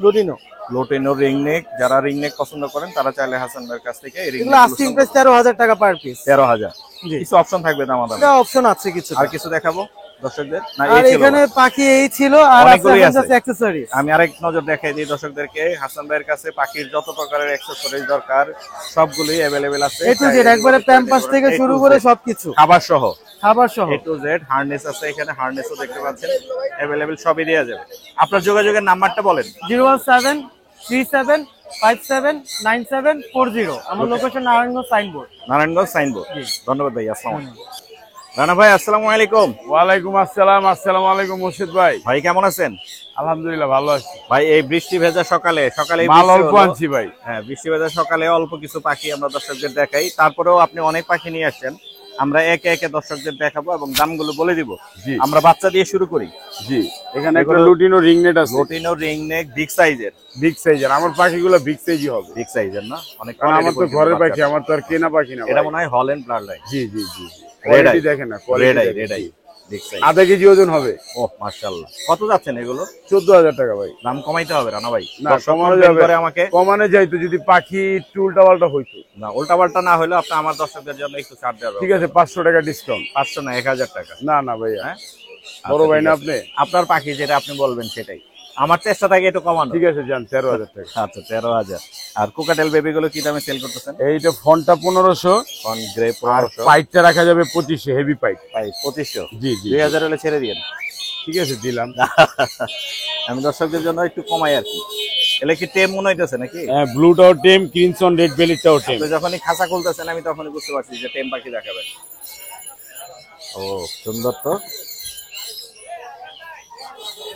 lutino. Lutino ring neck, যারা রিং নেক পছন্দ করেন তারা চাইলে হাসান ভাইয়ের কাছ থেকে এই রিং এগুলো আস্কিং প্রাইস 13,000 টাকা পার পিস। 13,000। জি। কিছু অপশন থাকবে দামাদামি? এটা অপশন আছে কিছু। আর কিছু দেখাবো দর্শকদের না? আর এই ছিল। এখানে পাখি এই ছিল, আর অনেকগুলোই আছে। আছে অ্যাকসেসরিজ। আমি আরেক নজর দেখাই দিই দর্শকদেরকে, হাসান ভাইয়ের কাছে পাখির যত প্রকারের অ্যাকসেসরিজ দরকার সবগুলোই অ্যাভেলেবেল আছে। এ টু জেড, একবারে প্যাম্পাস থেকে শুরু করে সবকিছু, খাবার সহ, খাবার সহ। এ টু জেড। হার্নেস আছে এখানে, হার্নেসও দেখতে পাচ্ছেন অ্যাভেলেবেল, সবই দেওয়া যাবে। আপনার যোগাযোগের নাম্বারটা বলেন। 01737579740। আমার location Narayanganj signboard. Narayanganj signboard. ধন্যবাদ ভাই। আসসালামু আলাইকুম। রানা ভাই আসসালামু আলাইকুম। ওয়ালাইকুম আসসালাম। আসসালামু আলাইকুম মুর্শিদ ভাই। ভাই কেমন আছেন? আলহামদুলিল্লাহ ভালো আছি ভাই এই বৃষ্টি ভেজা সকালে মাল অল্প আনছি ভাই। হ্যাঁ, বৃষ্টি ভেজা সকালে অল্প কিছু পাখি আমরা দর্শকদের দেখাই, তারপরেও আপনি অনেক পাখি নিয়ে আসছেন। আমরা একে একে দর্শকদের দেখাবো এবং দামগুলো বলে দিব। জি। আমরা বাচ্চা দিয়ে শুরু করি। জি, এখানে একটা লুটিনো রিং নেট আছে, লোটিনো রিং নেক, বিগ সাইজের। বিগ সাইজের। আমার পাখিগুলো বিগ সাইজই হবে, বিগ সাইজের না? অনেক কারণ আমার তো ঘরের পাখি, আমার তো আর কেনা পাখি না। এটা মনে হয় হল্যান্ড ব্লাড লাইন। জি জি জি, কোয়ালিটি দেখেন না, red eye, quality red eye, big size. আধা কেজি ওজন হবে। ও মাশাআল্লাহ। কত যাচ্ছেন এগুলো? 14,000 টাকা ভাই। দাম কমাইতে হবে রানা ভাই। না, দর্শক কমানো complain যাবে, করে আমাকে। কমানো যাইতো যদি পাখি একটু উল্টা পাল্টা হইতো। না, উল্টাপাল্টা না হলেও আপনি আমার দর্শকদের জন্য একটু ছাড় দেওয়া। ঠিক আছে, 500 টাকা ডিসকাউন্ট। 500 না, 1000 টাকা। না না ভাইয়া, হ্যাঁ, বড় আচ্ছা, ভাই ঠিক না আছে। আপনি। আপনার পাখি যেটা আপনি বলবেন সেটাই। আমার চেষ্টা থাকে একটু কমানো। ঠিক আছে, যান 13,000 টাকা। আচ্ছা, 13,000। আর কোকাটেল বেবি গুলো কি দামে সেল করতেছেন? এইটা ফোনটা 1500, অন গ্রে আর 1500, পাইপটা রাখা যাবে 2500, হেভি পাইপ। ভাই 2500। জি জি, 2000 হলে ছেড়ে দিয়েন। ঠিক আছে দিলাম। আমি দর্শকদের জন্য একটু কমাই আর কি। এলে কি টেম মনে হইতেছে নাকি? ব্লুটাও টেম, ক্রিমসন রেড বেলিটাও টেম। আপনি যখনই খাঁচা খুলতেছেন আমি তখনই বুঝতে পারছি যে টেম পাখি দেখাবেন। ও সুন্দর তো।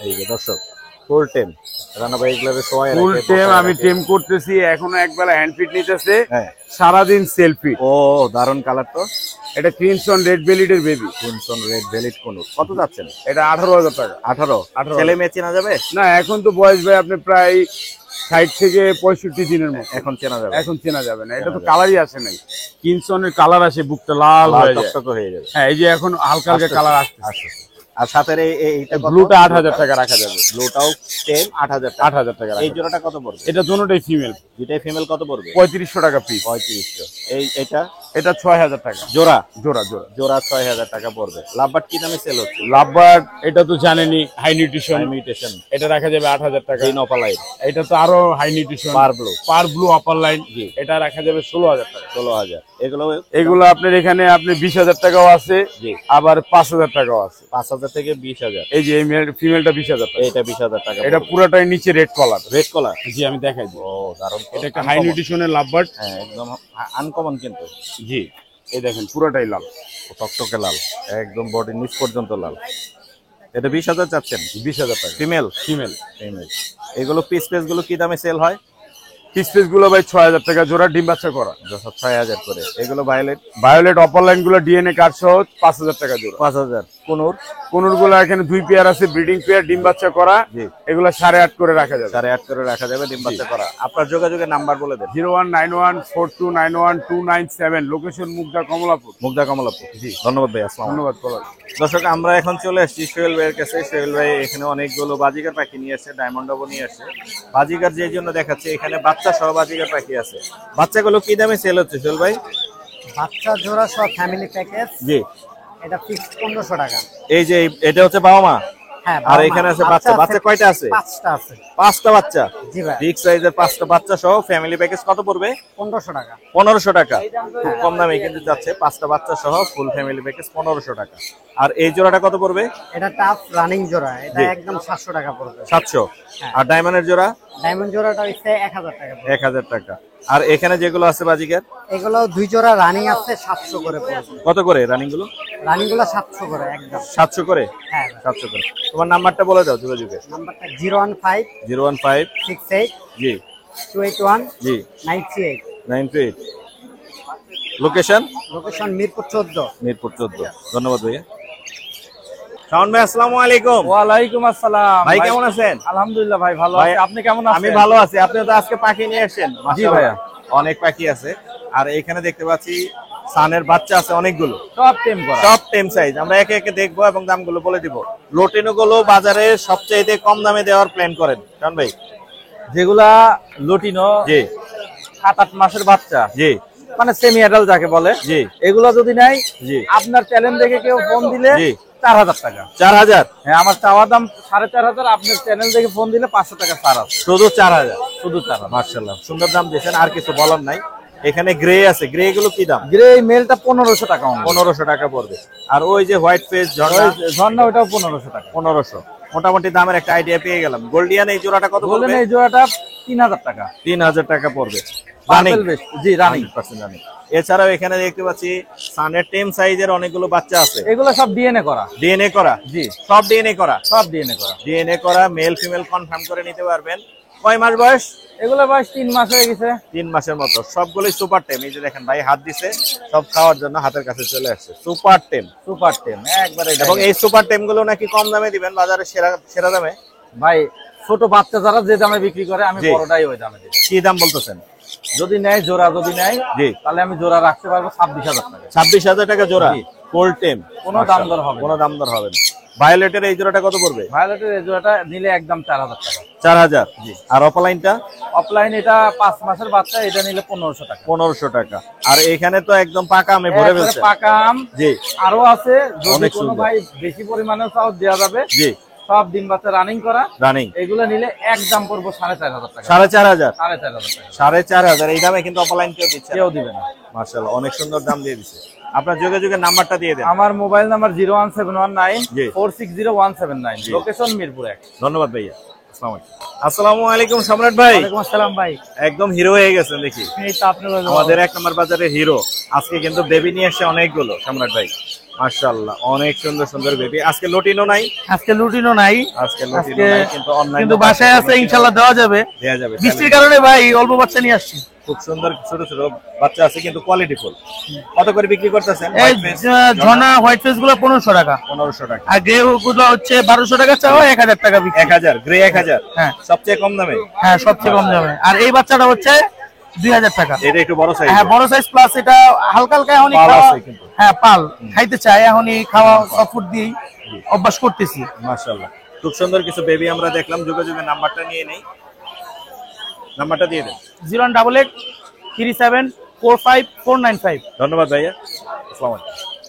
এই যে দর্শক, ফুল টেম রানা ভাই এগুলোর সময় ফুল টেম আমি টেম করতেছি, এখনো একবেলা হ্যান্ড ফিট নিতেছে, হ্যাঁ সারাদিন সেলফি। ও দারুন কালার তো। এটা ক্রিমসন রেড বেলিটের বেবি, ক্রিমসন রেড ভেলিট কোন কত যাচ্ছেন? এটা 18,000 টাকা। 18 ছেলে মেয়ে চেনা যাবে? না এখন তো বয়স ভাই আপনি প্রায় 60 থেকে 65 দিনের মতো, এখন চেনা যাবে? এখন চেনা যাবে না, এটা তো কালারই আসে নাই। ক্রিমসনের কালার আসে, বুকটা লাল হয়ে যায়, টকটকে হয়ে যাবে। হ্যাঁ এই যে এখন হালকা হালকা কালার আসছে। আর সাথে এইটা ব্লুটা 8,000 টাকা রাখা যাবে, ব্লুটাও টেম 8,000 টাকা। 8,000 টাকা। এই জোড়াটা কত পড়বে? এটা দুটোটাই ফিমেল, দুটাই ফিমেল কত পড়বে? 3500 টাকা পিস। 3500। এটা এটা 6,000 টাকা জোড়া, জোড়া জোড়া জোড়া 6,000 টাকা পড়বে। লাভবার্ড কি দামে সেল হচ্ছে? লাভবার্ড এটা তো জানেনি, হাই নিউট্রিশন, মিউটেশন এটা রাখা যাবে 8,000 টাকা। এই নপালাই এটা তো আরো হাই নিউট্রিশন, পার ব্লু আপার লাইন, এটা রাখা যাবে 16,000 টাকা। 16,000। এগুলো আপনার এখানে আপনি 20,000 টাকাও আছে, আবার 5,000 টাকাও আছে। 5,000 থেকে 20,000। এই যে ফিমেলটা 20,000 টাকা, এটা 20,000 টাকা। এটা পুরোটাই নিচে রেড কলার। রেড কলার? জি আমি দেখাই দিই। ও দারুণ। এটা একটা হাই নিউট্রিশনের লাভবার্ড। হ্যাঁ একদম আনকমন কিন্তু। জি এই দেখেন পুরোটাই লাল, টকটকে লাল, একদম বডি নিচ পর্যন্ত লাল। এটা 20,000 চাচ্ছেন? 20,000 টাকা। ফিমেল? ফিমেল। ফিমেল। এগুলো পিস গুলো কি দামে সেল হয়? পিস গুলো ভাই 6,000 টাকা জোড়া, ডিম বাচ্চা করা। 6,000 করে। এগুলো ভায়োলেট অপার লাইন গুলো ডিএনএ কার্ড সহ 5,000 টাকা জোড়া। 5,000। কোনুর গুলো এখানে 2 পেয়ার আছে, ব্রিডিং পেয়ার, ডিম বাচ্চা করা। এগুলো 8.5 করে রাখা যাবে। 8.5 করে রাখা যাবে, ডিম বাচ্চা করা। আপনার যোগাযোগের নাম্বার বলে দেন। 019142912297, লোকেশন মুগদা কমলাপুর। মুগদা কমলাপুর। জি ধন্যবাদ ভাই, আসসালাম। ধন্যবাদ। দর্শক আমরা এখন চলে আসছি সোহেল ভাইয়ের কাছে। সোহেল ভাই এখানে অনেকগুলো বাজিকার পাখি নিয়ে আসছে, ডায়মন্ড ডবো নিয়ে আসছে। বাজিকার যে জন্য দেখাচ্ছে, এখানে বাচ্চা সহ বাজিকার পাখি আছে। বাচ্চাগুলো কি দামে সেল হচ্ছে সোহেল ভাই? বাচ্চা জোড়া সব ফ্যামিলি প্যাকেজ। জি এটা ফিক্সড 1500 টাকা। এই যে এটা হচ্ছে বাবা মা, হ্যাঁ আর এখানে আছে বাচ্চা। বাচ্চা কয়টা আছে? 5টা আছে। 5টা বাচ্চা? জি ভাই। বিগ সাইজের 5টা বাচ্চা সহ ফ্যামিলি প্যাকেজ কত পড়বে? 1500 টাকা। 1500 টাকা। কম দামে কিন্তু যাচ্ছে, 5টা বাচ্চা সহ ফুল ফ্যামিলি প্যাকেজ 1500 টাকা। আর এই জোড়াটা কত পড়বে? এটা টাফ রানিং জোড়া, এটা একদম 700 টাকা পড়বে। 700। আর ডায়মন্ডের জোড়া? ডায়মন্ড জোড়াটা হচ্ছে 1000 টাকা। 1000 টাকা। আর এখানে যেগুলো আছে বাজিকার, এগুলো 2 জোড়া রানিং আছে 700 করে পড়বে। কত করে রানিং গুলো? রানিং গুলো 700 করে একদম। 700 করে? হ্যাঁ 700 করে। তোমার নাম্বারটা বলে দাও যোগাযোগের। নাম্বারটা 015 015 জি 281 জি 938। 928। লোকেশন? লোকেশন মিরপুর 14। মিরপুর 14। ধন্যবাদ ভাইয়া। শাওন ভাই আসসালামু আলাইকুম। ওয়ালাইকুম আসসালাম। ভাই কেমন আছেন? আলহামদুলিল্লাহ ভাই ভালো আছি, আপনি কেমন আছেন? আমি ভালো আছি। আপনি তো আজকে পাখি নিয়ে আসছেন। জি ভাইয়া। অনেক পাখি আছে। আর এখানে দেখতে পাচ্ছি সানের বাচ্চা আছে অনেকগুলো, সব টেম করা, সব টেম সাইজ। আমরা একে একে দেখবো এবং দামগুলো বলে দিব। লোটিনো গুলো বাজারে সবচেয়ে কম দামে দেওয়ার প্ল্যান করেন শাওন ভাই। যেগুলা লুটিনো জি 7-8 মাসের বাচ্চা, জি মানে সেমি অ্যাডাল্ট যাকে বলে, জি এগুলো যদি নাই, জি আপনার চ্যানেল দেখে কেউ ফোন দিলে জি 4,000 টাকা। 4,000? হ্যাঁ আমার চাওয়া দাম 4,500, আপনার চ্যানেল দেখে ফোন দিলে 500 টাকা ছাড় আছে। শুধু 4,000? শুধু 4,000। মাশাআল্লাহ সুন্দর দাম দিয়েছেন, আর কিছু বলার নাই। এখানে গ্রে আছে, গ্রে গুলো কি দাম? গ্রে মেলটা 1500 টাকা। 1500 টাকা পড়বে। আর ওই যে হোয়াইট ফেস ঝর্ণা ওটাও 1500 টাকা। 1500। মোটামুটি দামের একটা আইডিয়া পেয়ে গেলাম। গোল্ডিয়ান এই জোড়াটা কত বললেন পড়বে? এই জোড়াটা 3,000 টাকা। 3,000 টাকা পড়বে। Purple base, জি রানিং। এছাড়াও এখানে দেখতে পাচ্ছি সানের টেম সাইজের অনেকগুলো বাচ্চা আছে। এগুলো সব ডিএনএ করা। ডিএনএ করা? জি সব ডিএনএ করা? সব ডিএনএ করা। ডিএনএ করা, মেল ফিমেল কনফার্ম করে নিতে পারবেন। কয় মাস বয়স? এগুলো বয়স 3 মাস হয়ে গেছে। 3 মাসের মতো। সবগুলোই সুপার টেম। এই যে দেখেন ভাই হাত দিছে, সব খাওয়ার জন্য হাতের কাছে চলে আসছে। সুপার টেম, সুপার টেম একবারে। এবং এই সুপার টেম গুলো নাকি কম দামে দিবেন, বাজারে সেরা দামে। ভাই ছোট বাচ্চা যারা যে দামে বিক্রি করে, আমি বড়টাই ওই দামে দিই। কি দাম বলতেছেন? যদি নেয় জোড়া, যদি নেয় জি তাহলে আমি জোড়া রাখতে পারবো 26,000 টাকা। 26,000 টাকা জোড়া? কোল্ড টেম, কোনো দাম দর হবে না। কোনো দাম দর হবে না। ভায়োলেটের এই জোড়াটা কত পড়বে? ভায়োলেটের এই জোড়াটা নিলে একদম 4,000 টাকা। 4,000? জি। আর অফলাইনটা? অফলাইন এটা 5 মাসের বাচ্চা, এটা নিলে 1500 টাকা। 1500 টাকা। আর এখানে তো একদম পাকা আমে ভরে ফেলছে। পাকা আম জি। আরো আছে, যদি অনেক কোনো সুন্দর। ভাই বেশি পরিমাণে চাও দেওয়া যাবে। জি। সব ডিম বাচ্চা রানিং করা, রানিং। এগুলো নিলে একদম পড়বো 4,500 টাকা। 4,500? 4,500 টাকা। 4,500 এই দামে কিন্তু অফলাইন কেউ দিচ্ছে না। কেউ দিবে না। মাশাআল্লাহ অনেক সুন্দর দাম দিয়ে দিচ্ছে। আপনার যোগাযোগের নাম্বারটা দিয়ে দেন। আমার মোবাইল নাম্বার 01719 জি। 460179, লোকেশন মিরপুর 1। ধন্যবাদ ভাইয়া। আসসালামু আলাইকুম সম্রাট ভাই। ওয়ালাইকুম আসসালাম ভাই। একদম হিরো হয়ে গেছেন দেখি। এই তো আপনার আমাদের 1 নম্বর বাজারে হিরো। আজকে কিন্তু বেবি নিয়ে এসে অনেকগুলো সম্রাট ভাই। মাশাআল্লাহ অনেক সুন্দর সুন্দর বেবি। আজকে লটিনো নাই? আজকে লুটিনও নাই, আজকে লটিনো নাই, কিন্তু অনলাইন কিন্তু বাসায় আছে, ইনশাল্লাহ দেওয়া যাবে। দেয়া যাবে। বৃষ্টির কারণে ভাই অল্প বাচ্চা নিয়ে আসছি। খুব সুন্দর ছোট ছোট বাচ্চা আছে, কিন্তু কোয়ালিটি ফুল। কত করে বিক্রি করতেছেন? এই ঝর্ণা হোয়াইট ফেস গুলো 1500 টাকা, 1500 টাকা। আর গ্রে গুলো হচ্ছে 1200 টাকা চাওয়া, 1000 টাকা বিক্রি। 1000 গ্রে 1000। হ্যাঁ, সবচেয়ে কম দামে। হ্যাঁ সবচেয়ে কম দামে। আর এই বাচ্চাটা হচ্ছে 2000 টাকা। এটা একটু বড় সাইজ। হ্যাঁ বড় সাইজ, প্লাস এটা হালকা হালকা এখনই পাল খাওয়া, আছে কিন্তু। হ্যাঁ পাল খাইতে চায়, এখনই খাওয়া সফট দিয়ে অভ্যাস করতেছি। মাশাআল্লাহ খুব সুন্দর কিছু বেবি আমরা দেখলাম। যোগাযোগের নাম্বারটা নিয়ে নেই, নাম্বারটা দিয়ে দেন। 0188 37 45 495। ধন্যবাদ ভাইয়া, আসসালামু আলাইকুম।